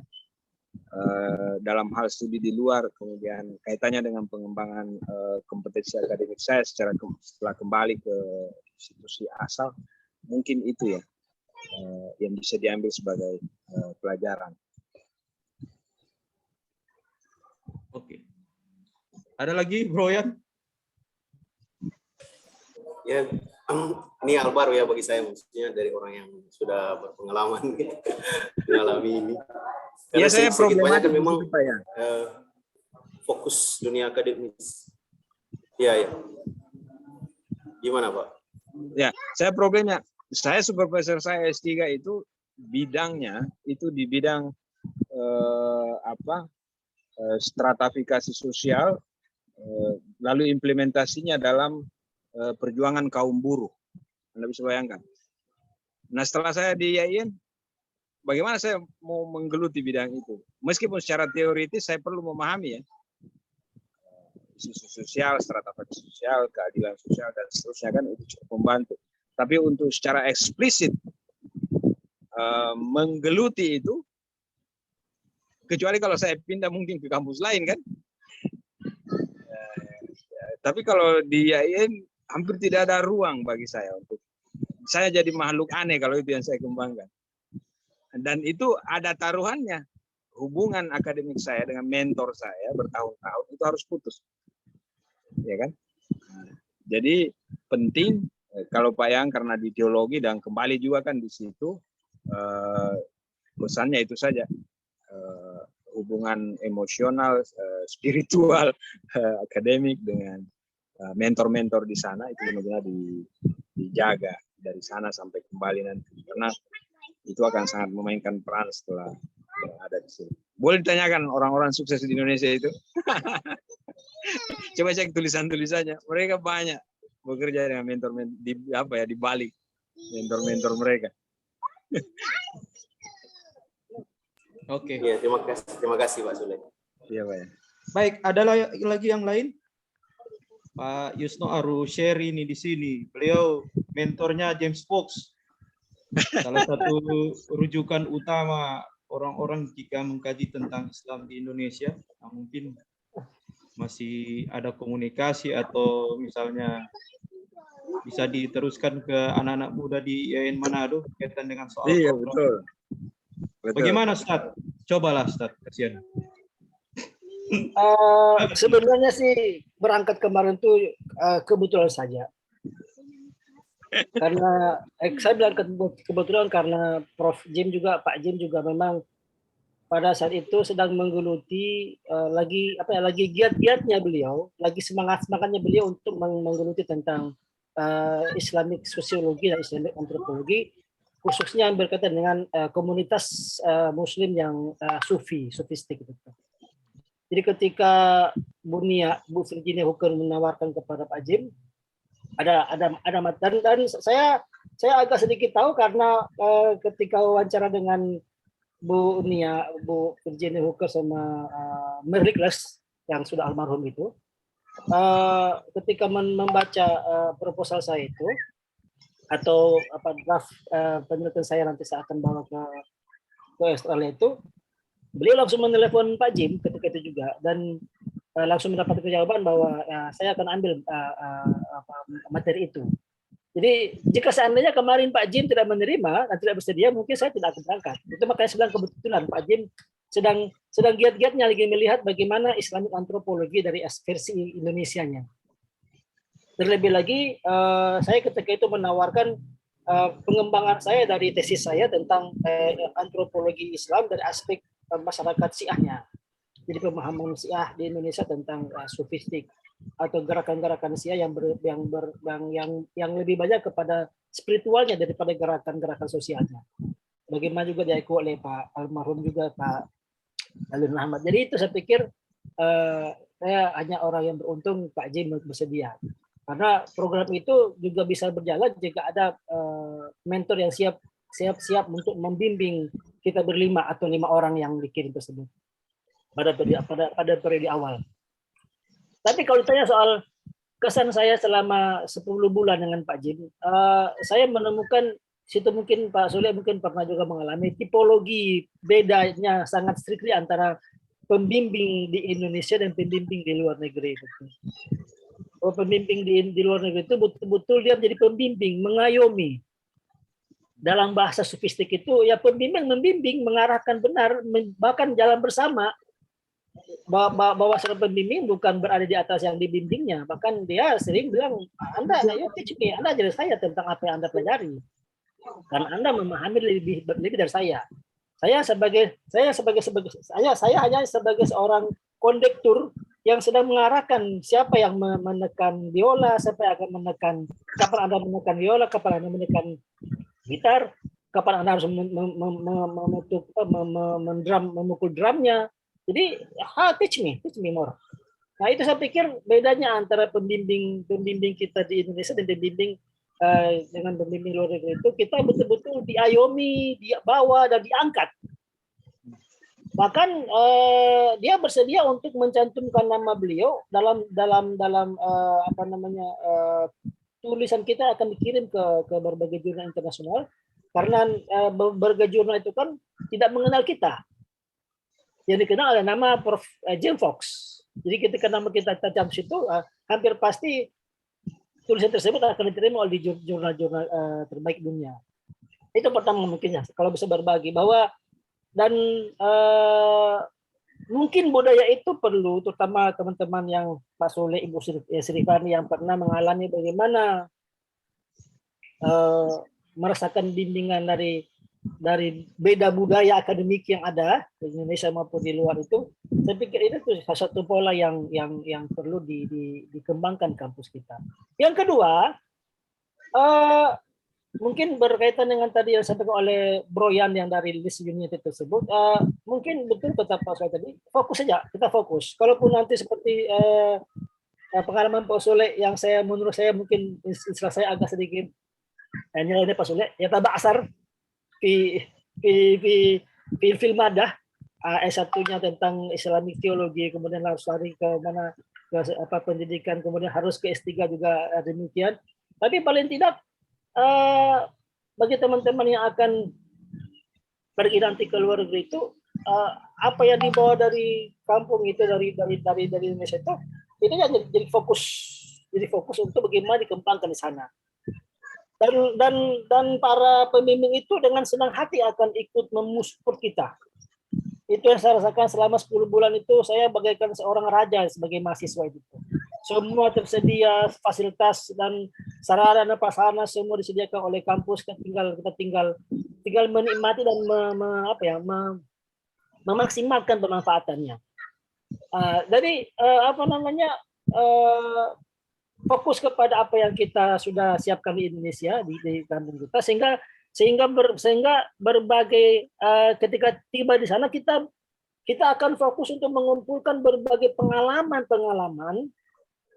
dalam hal studi di luar, kemudian kaitannya dengan pengembangan kompetensi akademik saya setelah kembali ke institusi asal, mungkin itu ya yang bisa diambil sebagai pelajaran. Oke. Ada lagi, Bro Yan? Ya, ini hal baru ya bagi saya, maksudnya dari orang yang sudah berpengalaman gitu, mengalami ini. Karena Ya, saya banyak kan memang fokus dunia akademis. Ya. Gimana Pak? Ya, saya problemnya, saya supervisor saya S3 itu bidangnya itu di bidang stratifikasi sosial, lalu implementasinya dalam perjuangan kaum buruh. Anda bisa bayangkan. Nah, setelah saya di IAIN, bagaimana saya mau menggeluti bidang itu? Meskipun secara teoritis saya perlu memahami ya, isu sosial, stratifikasi sosial, keadilan sosial, dan seterusnya kan itu cukup membantu. Tapi untuk secara eksplisit menggeluti itu, kecuali kalau saya pindah mungkin ke kampus lain kan. Tapi kalau di IAIN hampir tidak ada ruang bagi saya untuk saya jadi makhluk aneh kalau itu yang saya kembangkan. Dan itu ada taruhannya. Hubungan akademik saya dengan mentor saya bertahun-tahun itu harus putus. Ya kan? Jadi penting kalau Pak Yang karena di teologi dan kembali juga kan di situ pesannya itu saja. Hubungan emosional, spiritual, akademik dengan mentor-mentor di sana itu benar-benar dijaga dari sana sampai kembali nanti, karena itu akan sangat memainkan peran setelah ada di sini. Boleh ditanyakan orang-orang sukses di Indonesia itu? Coba cek tulisan-tulisannya. Mereka banyak bekerja dengan mentor di balik mentor-mentor mereka. Oke. Ya, terima kasih Pak Sule. Iya, Pak. Baik, ada lagi yang lain? Pak Yusno Aru share ini di sini. Beliau mentornya James Fox. Salah satu rujukan utama orang-orang jika mengkaji tentang Islam di Indonesia. Nah, mungkin masih ada komunikasi atau misalnya bisa diteruskan ke anak-anak muda di IAIN Manado berkaitan dengan soal Iya, program. betul. Bagaimana, Ustaz? Cobalah, Ustaz. Kasihan. Sebenarnya sih berangkat kemarin tuh kebetulan saja. Karena saya bilang kebetulan karena Prof. Jim juga, Pak Jim juga memang pada saat itu sedang menggeluti lagi giat-giatnya beliau, lagi semangatnya beliau untuk menggeluti tentang Islamic sosiologi dan Islamic antropologi, khususnya yang berkaitan dengan komunitas Muslim yang sufistik gitu. Jadi ketika Bu Virginia Hooker menawarkan kepada Pak Jim, ada dan saya agak sedikit tahu karena ketika wawancara dengan Bu Virginia Hooker sama Merlikles yang sudah almarhum itu, ketika membaca proposal saya itu atau draft penelitian saya nanti saya akan bawa ke Australia itu, beliau langsung menelepon Pak Jim ketika itu juga dan langsung mendapatkan jawaban bahwa saya akan ambil materi itu. Jadi jika seandainya kemarin Pak Jim tidak menerima dan tidak bersedia, mungkin saya tidak akan berangkat. Itu makanya saya bilang kebetulan Pak Jim sedang giat-giatnya lagi melihat bagaimana Islamic antropologi dari versi Indonesianya. Terlebih lagi saya ketika itu menawarkan pengembangan saya dari tesis saya tentang antropologi Islam dari aspek masyarakat Syiahnya. Jadi pemahaman Syiah di Indonesia tentang sufistik atau gerakan-gerakan Syiah yang lebih banyak kepada spiritualnya daripada gerakan-gerakan sosialnya. Bagaimana juga diakui oleh Pak almarhum juga Pak Alun Ahmad. Jadi itu saya pikir saya hanya orang yang beruntung Pak Jim bersedia. Karena program itu juga bisa berjalan jika ada mentor yang siap untuk membimbing kita berlima atau 5 orang yang dikirim tersebut pada periode awal. Tapi kalau ditanya soal kesan saya selama 10 bulan dengan Pak Jim, saya menemukan situ mungkin Pak Sule mungkin pernah juga mengalami tipologi bedanya sangat strictly antara pembimbing di Indonesia dan pembimbing di luar negeri. Pembimbing di luar negeri itu betul-betul dia menjadi pembimbing, mengayomi. Dalam bahasa sofistik itu ya pembimbing membimbing, mengarahkan benar, bahkan jalan bersama. Bahwa seorang pembimbing bukan berada di atas yang dibimbingnya, bahkan dia sering bilang, Anda ajar saya tentang apa yang Anda pelajari, karena Anda memahami lebih dari saya. Saya hanya sebagai seorang kondektur yang sedang mengarahkan siapa yang menekan biola, siapa yang akan menekan, kapan Anda menekan biola, kapan Anda menekan gitar, kapan Anda harus memukul drumnya. Jadi, teach me more. Nah itu saya pikir bedanya antara pembimbing kita di Indonesia dan pembimbing dengan pembimbing luar negeri itu, kita betul-betul diayomi, dibawa dan diangkat. Bahkan dia bersedia untuk mencantumkan nama beliau dalam tulisan kita akan dikirim ke berbagai jurnal internasional karena berbagai jurnal itu kan tidak mengenal kita. Yang dikenal adalah nama Prof. Jim Fox. Jadi ketika nama kita tajam situ, hampir pasti tulisan tersebut akan diterima oleh jurnal-jurnal terbaik dunia. Itu pertama mungkin ya, kalau bisa berbagi bahwa dan mungkin budaya itu perlu, terutama teman-teman yang Pak Sule, Ibu Srifani yang pernah mengalami bagaimana merasakan bimbingan dari beda budaya akademik yang ada di Indonesia maupun di luar itu, saya pikir ini tuh salah satu pola yang perlu dikembangkan kampus kita. Yang kedua, mungkin berkaitan dengan tadi yang disampaikan oleh Bro Yan yang dari list unit tersebut, mungkin betul kata Pak Sule tadi, fokus saja, kita fokus. Kalaupun nanti seperti pengalaman Pak Sule yang menurut saya mungkin istilah saya agak sedikit nilainya Pak Sule, ya tabasar film madah S1-nya tentang Islamic Theology, kemudian harus lari ke mana ke pendidikan, kemudian harus ke S3 juga demikian. Tapi paling tidak bagi teman-teman yang akan pergi nanti ke luar negeri itu apa yang dibawa dari kampung itu dari Indonesia itu jadi fokus untuk bagaimana dikembangkan di sana. Dan para pembimbing itu dengan senang hati akan ikut memusupport kita. Itu yang saya rasakan selama 10 bulan itu, saya bagaikan seorang raja sebagai mahasiswa itu. Semua tersedia, fasilitas dan sarana dan prasarana semua disediakan oleh kampus. Kita tinggal menikmati dan memaksimalkan pemanfaatannya. Jadi fokus kepada apa yang kita sudah siapkan di Indonesia di kampung kita, sehingga berbagai ketika tiba di sana kita akan fokus untuk mengumpulkan berbagai pengalaman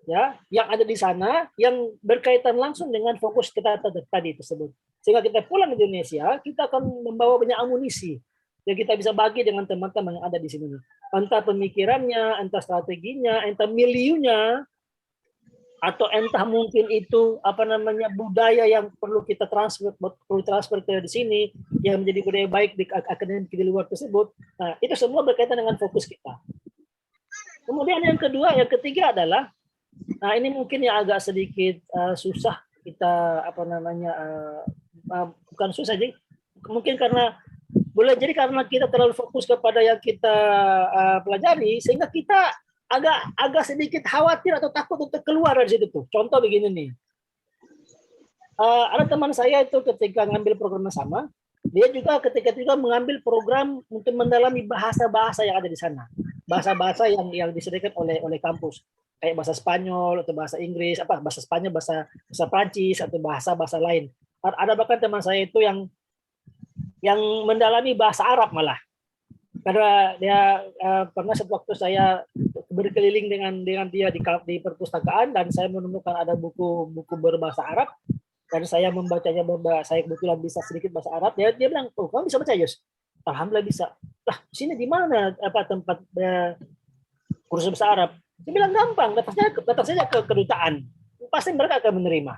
ya yang ada di sana yang berkaitan langsung dengan fokus kita tadi tersebut, sehingga kita pulang ke Indonesia kita akan membawa banyak amunisi yang kita bisa bagi dengan teman-teman yang ada di sini, entah pemikirannya, entah strateginya, entah miliunya, atau entah mungkin itu budaya yang perlu kita transfer ke di sini yang menjadi budaya baik di akademik di luar tersebut. Nah, itu semua berkaitan dengan fokus kita. Kemudian yang ketiga adalah, nah ini mungkin yang agak sedikit susah kita bukan susah jadi mungkin karena kita terlalu fokus kepada yang kita pelajari, sehingga kita agak sedikit khawatir atau takut untuk keluar dari situ tuh. Contoh begini nih, ada teman saya itu ketika ngambil program yang sama, dia juga ketika mengambil program untuk mendalami bahasa-bahasa yang ada di sana, bahasa-bahasa yang disediakan oleh kampus, kayak bahasa Spanyol atau bahasa Inggris, bahasa Spanyol, bahasa Prancis atau bahasa lain. Ada bahkan teman saya itu yang mendalami bahasa Arab malah. Karena dia pernah suatu waktu saya berkeliling dengan dia di perpustakaan dan saya menemukan ada buku berbahasa Arab dan saya membacanya saya kebetulan bisa sedikit bahasa Arab. Dia bilang, "Oh, kamu bisa baca, Yus?" "Alhamdulillah bisa." "Lah, sini di mana tempat kursus bahasa Arab?" Dia bilang, "Gampang, datang saja ke kedutaan. Pasti mereka akan menerima."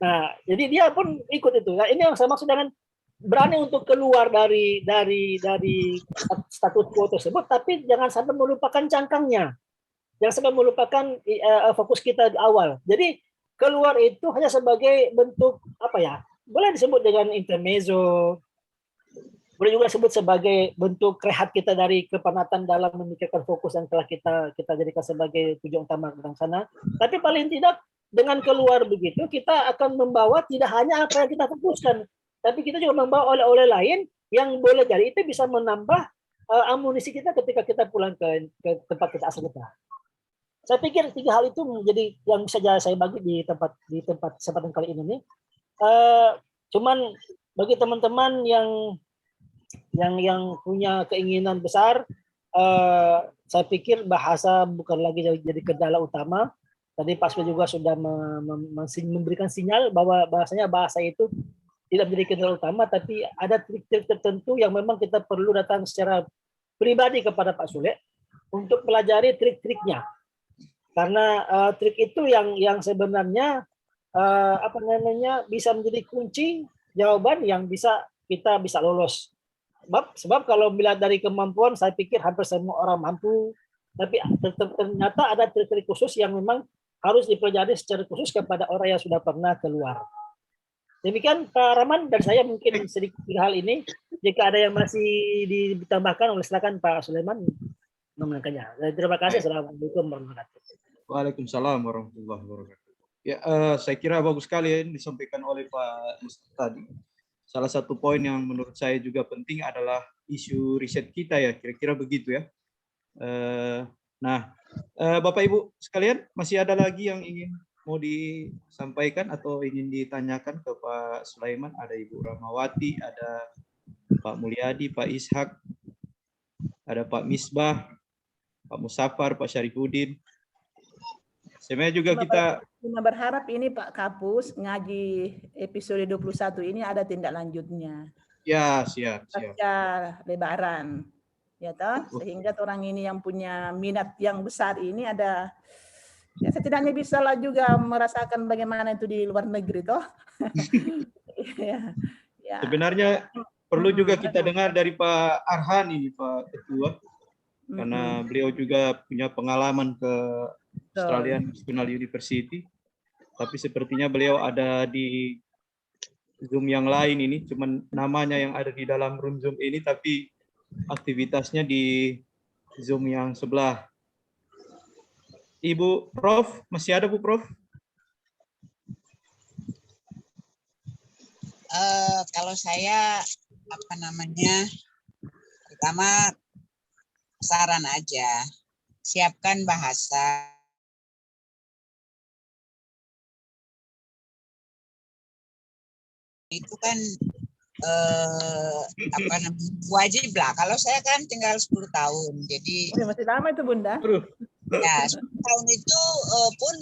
Nah, jadi dia pun ikut itu. Nah, ini yang saya maksud dengan berani untuk keluar dari status quo tersebut, tapi jangan sampai melupakan cangkangnya, jangan sampai melupakan fokus kita di awal. Jadi keluar itu hanya sebagai bentuk boleh disebut dengan intermezzo, boleh juga disebut sebagai bentuk rehat kita dari kepenatan dalam memikirkan fokus yang telah kita jadikan sebagai tujuan utama tentang sana. Tapi paling tidak dengan keluar begitu kita akan membawa tidak hanya apa yang kita fokuskan, tapi kita juga membawa oleh-oleh lain yang boleh jadi itu bisa menambah amunisi kita ketika kita pulang ke tempat kita asal kita. Saya pikir 3 hal itu menjadi yang bisa saya bagi di tempat kesempatan kali ini nih. Cuman bagi teman-teman yang punya keinginan besar, saya pikir bahasa bukan lagi jadi kendala utama. Tadi Pak Sule juga sudah memberikan sinyal bahwa bahasanya bahasa itu tidak menjadi kendala utama, tapi ada trik-trik tertentu yang memang kita perlu datang secara pribadi kepada Pak Sule untuk pelajari trik-triknya. Karena trik itu yang sebenarnya bisa menjadi kunci jawaban yang kita bisa lolos. Sebab kalau melihat dari kemampuan, saya pikir hampir semua orang mampu, tapi ternyata ada trik-trik khusus yang memang harus dipelajari secara khusus kepada orang yang sudah pernah keluar. Demikian Pak Rahman dan saya mungkin sedikit hal ini. Jika ada yang masih ditambahkan, silakan Pak Sulaiman memenangkannya. Terima kasih. Assalamualaikum warahmatullahi wabarakatuh. Waalaikumsalam warahmatullahi wabarakatuh. Ya, saya kira bagus sekali yang disampaikan oleh Pak Ustaz tadi. Salah satu poin yang menurut saya juga penting adalah isu riset kita ya, kira-kira begitu ya. Nah, Bapak Ibu sekalian, masih ada lagi yang ingin mau disampaikan atau ingin ditanyakan ke Pak Sulaiman? Ada Ibu Rahmawati, ada Pak Mulyadi, Pak Ishak, ada Pak Misbah, Pak Musafar, Pak Syarifudin. Sebenarnya juga kita berharap ini Pak Kapus ngaji episode 21 ini ada tindak lanjutnya. ya siap. Pasca Lebaran. Ya toh, sehingga orang ini yang punya minat yang besar ini ada ya setidaknya bisa lah juga merasakan bagaimana itu di luar negeri toh. Ya. Sebenarnya perlu juga kita dengar dari Pak Arhan ini Pak Ketua, karena beliau juga punya pengalaman ke Australian National University, tapi sepertinya beliau ada di Zoom yang lain ini, cuman namanya yang ada di dalam room Zoom ini, tapi aktivitasnya di Zoom yang sebelah. Ibu Prof, masih ada Bu Prof? Kalau saya pertama saran aja, siapkan bahasa itu kan wajib lah. Kalau saya kan tinggal 10 tahun, jadi masih lama itu Bunda. Ya 10 tahun itu pun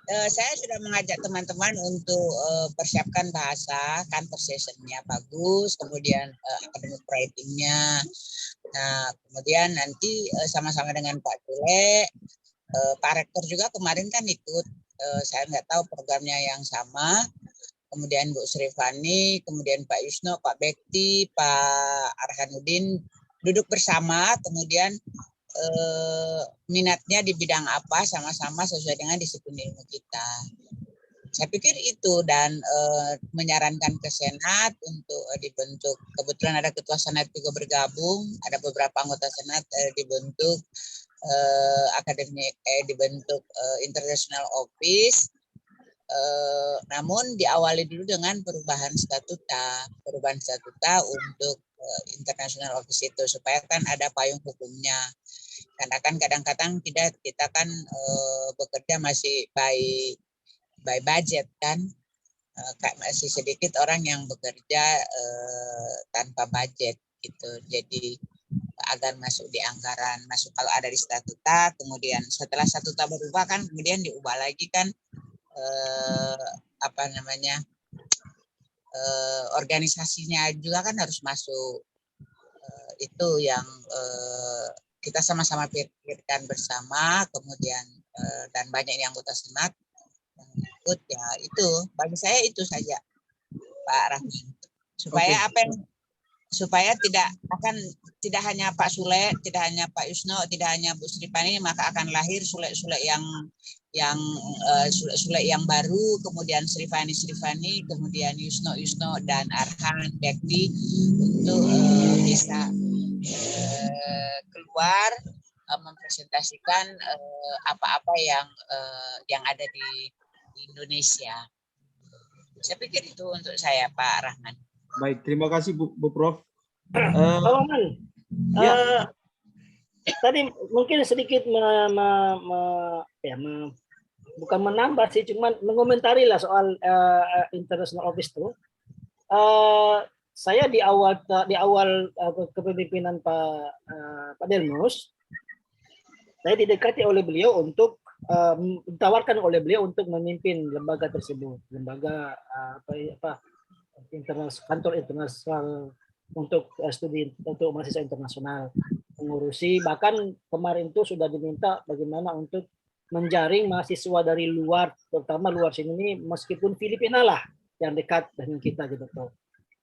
saya sudah mengajak teman-teman untuk persiapkan bahasa, kantor sessionnya bagus, kemudian academic writing-nya. Nah, kemudian nanti sama-sama dengan Pak Sule, Pak Rektor juga kemarin kan ikut, saya nggak tahu programnya yang sama, kemudian Bu Srifani, kemudian Pak Yusno, Pak Bekti, Pak Arhanuddin, duduk bersama, kemudian minatnya di bidang apa sama-sama sesuai dengan disiplin ilmu kita. Saya pikir itu, dan menyarankan ke Senat untuk dibentuk, kebetulan ada Ketua Senat juga bergabung, ada beberapa anggota Senat dibentuk akademik, dibentuk International Office, namun diawali dulu dengan perubahan statuta untuk International Office itu, supaya kan ada payung hukumnya. Karena kan kadang-kadang kita kan bekerja masih by budget kan, masih sedikit orang yang bekerja tanpa budget gitu. Jadi agar masuk di anggaran, masuk kalau ada di statuta, kemudian setelah statuta berubah kan kemudian diubah lagi kan organisasinya juga kan harus masuk, itu yang kita sama-sama pikirkan bersama, kemudian dan banyak yang anggota Senat yang ikut, ya itu bagi saya itu saja Pak Rahman, supaya supaya tidak hanya Pak Sule, tidak hanya Pak Yusno, tidak hanya Bu Sripani, maka akan lahir Sule-Sule yang baru, kemudian Srifani, kemudian Yusno dan Arhan, Bekti, untuk bisa keluar mempresentasikan apa-apa yang ada di Indonesia. Saya pikir itu untuk saya Pak Rahman. Baik, terima kasih Bu Prof. Tadi mungkin sedikit bukan menambah sih, cuman mengomentari lah soal International Office itu. Saya di awal kepemimpinan Pak Delmus, saya didekati oleh beliau untuk ditawarkan oleh beliau untuk memimpin lembaga tersebut, lembaga kantor internasional untuk studi untuk mahasiswa internasional, mengurusi, bahkan kemarin itu sudah diminta bagaimana untuk menjaring mahasiswa dari luar, terutama luar sini ini, meskipun Filipina lah yang dekat dengan kita gitu tuh.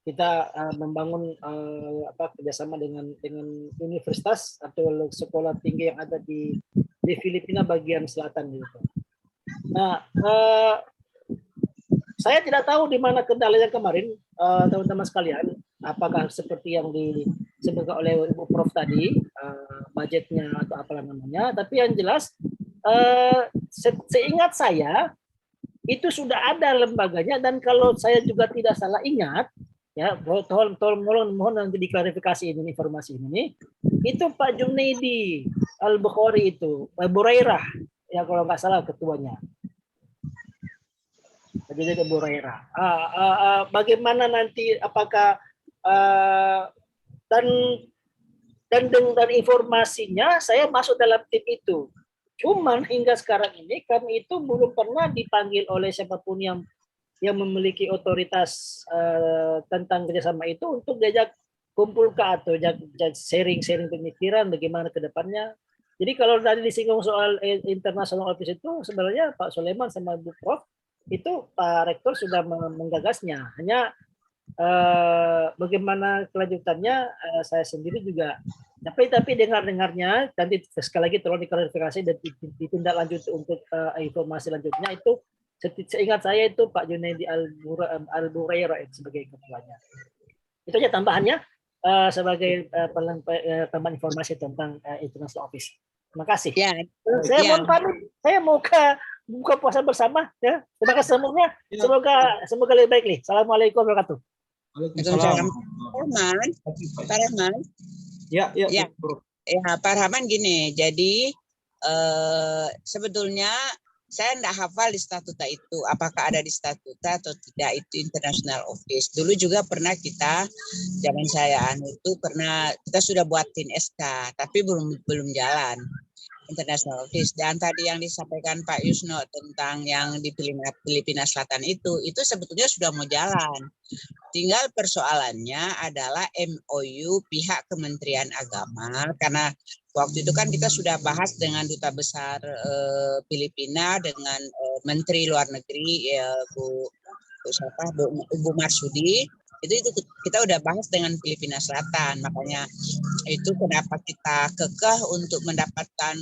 Kita membangun kerjasama dengan universitas atau sekolah tinggi yang ada di Filipina bagian selatan gitu. Nah, saya tidak tahu di mana kendalanya kemarin, teman-teman sekalian, apakah seperti yang disebutkan oleh Ibu Prof tadi, budgetnya atau apa namanya, tapi yang jelas seingat saya itu sudah ada lembaganya, dan kalau saya juga tidak salah ingat, ya mohon nanti diklarifikasi ini informasi ini, itu Pak Junaidi Al-Bukhari itu, Burairah, ya kalau nggak salah ketuanya. Jadi ke Bu Raira. Bagaimana nanti, apakah dan informasinya saya masuk dalam tim itu. Cuman hingga sekarang ini kami itu belum pernah dipanggil oleh siapapun yang memiliki otoritas tentang kerjasama itu untuk diajak kumpul atau sharing pemikiran bagaimana ke depannya. Jadi kalau tadi disinggung soal international office itu sebenarnya Pak Sulaiman sama Bu Prof itu Pak Rektor sudah menggagasnya. Hanya bagaimana kelanjutannya saya sendiri juga. Tapi dengarnya nanti sekali lagi tolong diklarifikasi dan ditindaklanjuti untuk informasi lanjutnya itu. Seingat saya itu Pak Junaidi Al-Buraira sebagai ketuanya. Itu aja tambahannya sebagai tambahan informasi tentang International Office. Terima kasih. Ya, Saya mohon pamit. Saya mau buka puasa bersama. Ya. Terima kasih semuanya. Semoga lebih baik nih. Assalamualaikum warahmatullahi wabarakatuh. Waalaikumsalam. Pak Rahman. Ya. Pak Rahman gini. Jadi sebetulnya saya tidak hafal di statuta itu, apakah ada di statuta atau tidak itu International Office. Dulu juga pernah kita, zaman saya itu pernah kita sudah buatin SK, tapi belum jalan International Office. Dan tadi yang disampaikan Pak Yusno tentang yang di Filipina Selatan itu sebetulnya sudah mau jalan. Tinggal persoalannya adalah MOU pihak Kementerian Agama, karena waktu itu kan kita sudah bahas dengan Duta Besar Filipina, dengan Menteri Luar Negeri Bu Marsudi, itu kita udah bahas dengan Filipina Selatan. Makanya itu kenapa kita kekeh untuk mendapatkan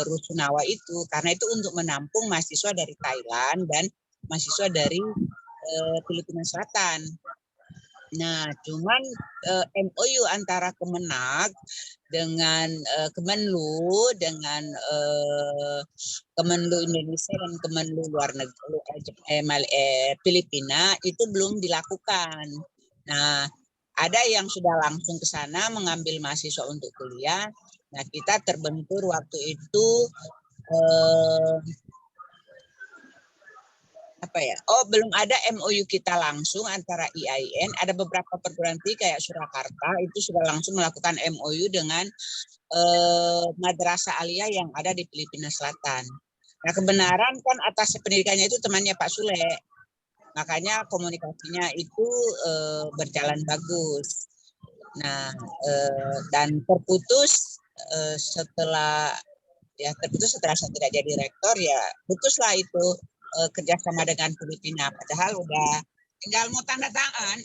Rusunawa itu, karena itu untuk menampung mahasiswa dari Thailand dan mahasiswa dari Filipina Selatan. Nah, cuman MOU antara Kemenag dengan Kemenlu, dengan Kemenlu Indonesia dan Kemenlu luar negeri Filipina itu belum dilakukan. Nah, ada yang sudah langsung ke sana mengambil mahasiswa untuk kuliah. Nah, kita terbentur waktu itu belum ada MOU kita langsung antara IAIN. Ada beberapa perguruan tinggi kayak Surakarta itu sudah langsung melakukan MOU dengan madrasah aliyah yang ada di Filipina Selatan. Nah, kebenaran kan atas pendidikannya itu temannya Pak Sule. Makanya komunikasinya itu berjalan bagus. Nah, dan terputus setelah saya tidak jadi rektor, ya putuslah itu kerjasama dengan Filipina. Padahal udah tinggal mau tanda tangan,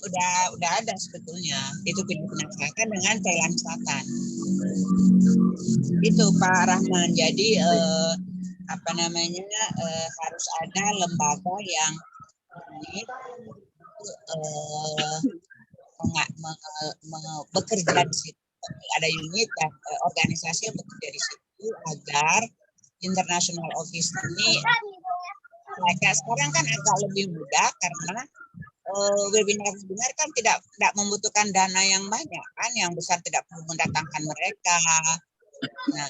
udah ada sebetulnya itu Filipina Selatan dengan Thailand Selatan. Itu Pak Rahman. Jadi harus ada lembaga yang bekerja di situ. Ada unit dan organisasi yang bekerja di situ agar International Office ini sekarang kan agak lebih mudah karena webinar kan tidak membutuhkan dana yang banyak kan, yang besar tidak perlu mendatangkan mereka. Nah,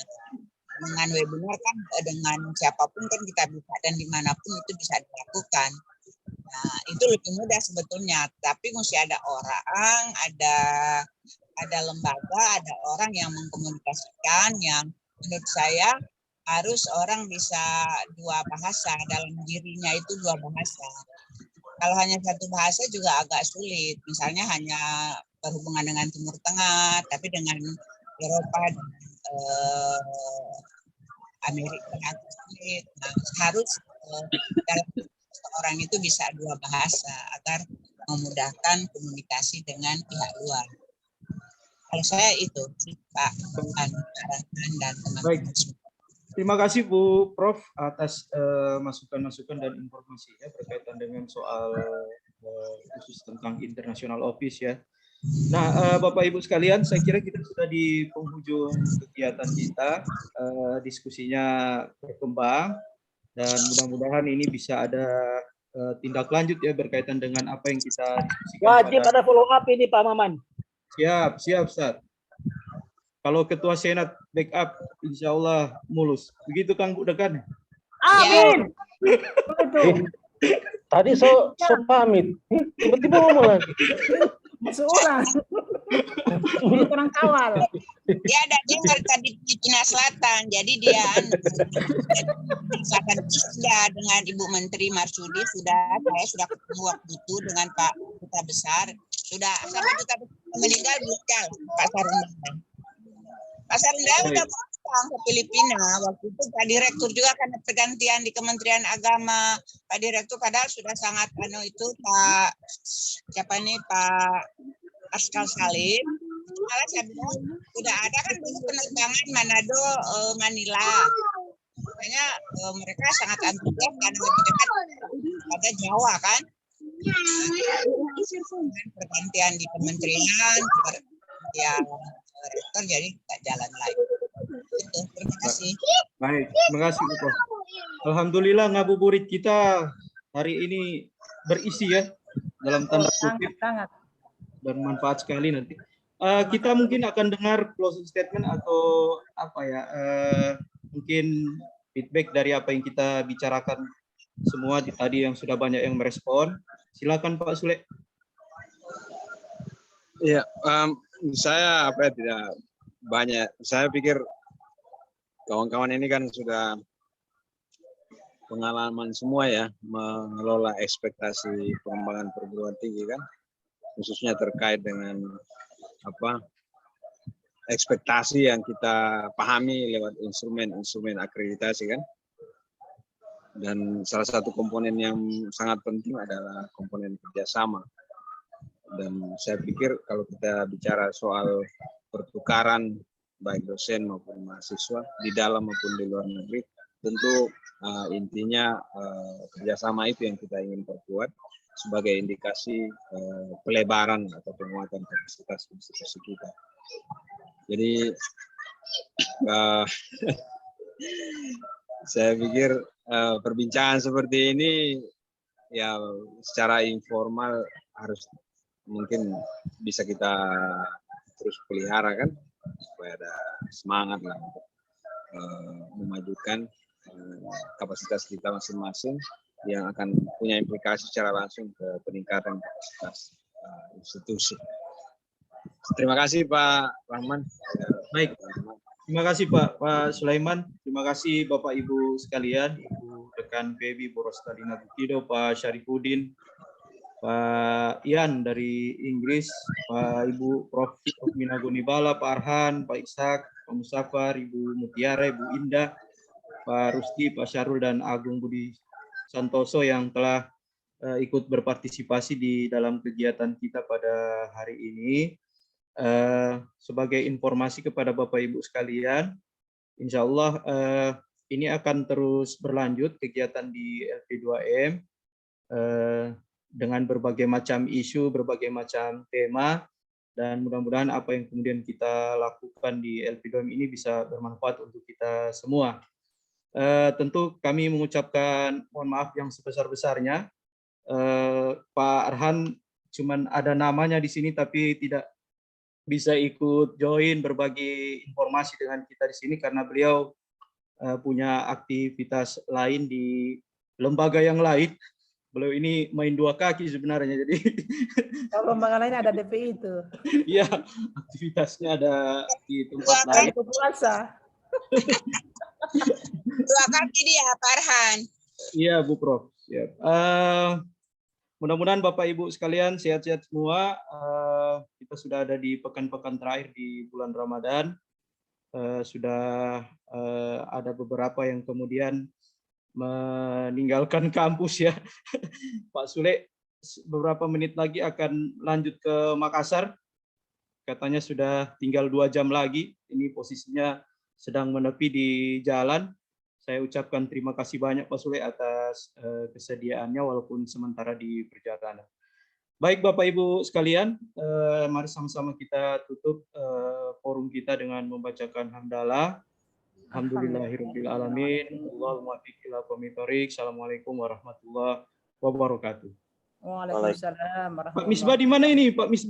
dengan webinar kan dengan siapapun kan kita bisa dan dimanapun itu bisa dilakukan. Nah, itu lebih mudah sebetulnya, tapi mesti ada orang, ada lembaga, ada orang yang mengkomunikasikan, yang menurut saya harus orang bisa dua bahasa, dalam dirinya itu dua bahasa. Kalau hanya satu bahasa juga agak sulit, misalnya hanya berhubungan dengan Timur Tengah, tapi dengan Eropa, Amerika sulit. Nah, harus dalam orang itu bisa dua bahasa agar memudahkan komunikasi dengan pihak luar. Kalau saya itu Pak Rahman dan teman-teman. Terima kasih Bu Prof atas masukan-masukan dan informasinya berkaitan dengan soal khusus tentang International Office ya. Nah, Bapak Ibu sekalian, saya kira kita sudah di penghujung kegiatan kita, diskusinya berkembang dan mudah-mudahan ini bisa ada tindak lanjut ya berkaitan dengan apa yang kita diskusikan. Wajib ada follow up ini Pak Maman. Siap Ustaz. Kalau Ketua Senat backup, insya Allah mulus. Begitu Kang Bu Dekan. Amin. Betul. Tadi so pamit, tiba-tiba ngomong lagi. Seorang. Ini orang kawal. Dia ada dengar tadi di Cina Selatan, jadi dia misalkan Isda dengan Ibu Menteri Marsudi saya sudah ketemu waktu itu dengan Pak Duta Besar, sudah sampai Duta Besar meninggal bukan Pak Sarundawan. Pak Sarundawan udah pulang ke Filipina waktu itu. Pak Direktur juga karena pergantian di Kementerian Agama, Pak Direktur padahal sudah sangat itu Pak siapa nih Pak Askal Salim. Malah saya bilang sudah ada kan dulu penerbangan Manado Manila, makanya mereka sangat antusias karena lebih dekat pada Jawa kan. Pergantian di kementerian, ya rektor jadi tak jalan lagi. Itu, terima kasih. Baik, terima kasih Bu Prof. Alhamdulillah ngabuburit kita hari ini berisi ya, dalam tanda kutip, Sangat. bermanfaat sekali nanti. Kita mungkin akan dengar closing statement atau apa ya, mungkin feedback dari apa yang kita bicarakan semua tadi yang sudah banyak yang merespon. Silakan Pak Sule. Iya, saya tidak banyak. Saya pikir kawan-kawan ini kan sudah pengalaman semua ya mengelola ekspektasi pengembangan perguruan tinggi kan, khususnya terkait dengan ekspektasi yang kita pahami lewat instrumen akreditasi kan. Dan salah satu komponen yang sangat penting adalah komponen kerjasama. Dan saya pikir kalau kita bicara soal pertukaran baik dosen maupun mahasiswa di dalam maupun di luar negeri, tentu intinya kerjasama itu yang kita ingin perkuat sebagai indikasi pelebaran atau penguatan kapasitas institusi kita. Jadi saya pikir perbincangan seperti ini ya secara informal harus mungkin bisa kita terus pelihara kan, supaya ada semangat lah untuk memajukan kapasitas kita masing-masing yang akan punya implikasi secara langsung ke peningkatan kapasitas institusi. Terima kasih Pak Rahman. Baik, terima kasih Pak Sulaiman. Terima kasih Bapak Ibu sekalian, Ibu Dekan PB Bu Rostalina Butido, Pak Syarifudin, Pak Ian dari Inggris, Pak Ibu Prof. Mina Gunibala, Pak Arhan, Pak Ishak, Pak Musafar, Ibu Mutiara, Ibu Indah, Pak Rusti, Pak Syarul, dan Agung Budi Santoso yang telah ikut berpartisipasi di dalam kegiatan kita pada hari ini. Sebagai informasi kepada Bapak Ibu sekalian, insya Allah ini akan terus berlanjut kegiatan di LP2M dengan berbagai macam isu, berbagai macam tema, dan mudah-mudahan apa yang kemudian kita lakukan di LP2M ini bisa bermanfaat untuk kita semua. Tentu kami mengucapkan mohon maaf yang sebesar-besarnya. Pak Arhan cuman ada namanya di sini tapi tidak bisa ikut join berbagi informasi dengan kita di sini karena beliau punya aktivitas lain di lembaga yang lain. Beliau ini main dua kaki sebenarnya, jadi Kalau lembaga lain ada DPI itu. iya, aktivitasnya ada di tempat lain. Puasa. Dua kaki dia Pak Arhan. Iya Bu Prof. Siap. Mudah-mudahan Bapak Ibu sekalian sehat-sehat semua. Kita sudah ada di pekan-pekan terakhir di bulan Ramadan. Sudah ada beberapa yang kemudian meninggalkan kampus ya. Pak Sule beberapa menit lagi akan lanjut ke Makassar. Katanya sudah tinggal 2 jam lagi. Ini posisinya sedang menepi di jalan. Saya ucapkan terima kasih banyak Pak Sule atas kesediaannya walaupun sementara di perjalanan. Baik Bapak Ibu sekalian, mari sama-sama kita tutup forum kita dengan membacakan hamdalah. Alhamdulillahirabbil alamin. Allahumma biqila qomitorik. Assalamualaikum warahmatullahi wabarakatuh. Waalaikumsalam warahmatullahi wabarakatuh. Pak Misbah di mana ini Pak Misbah?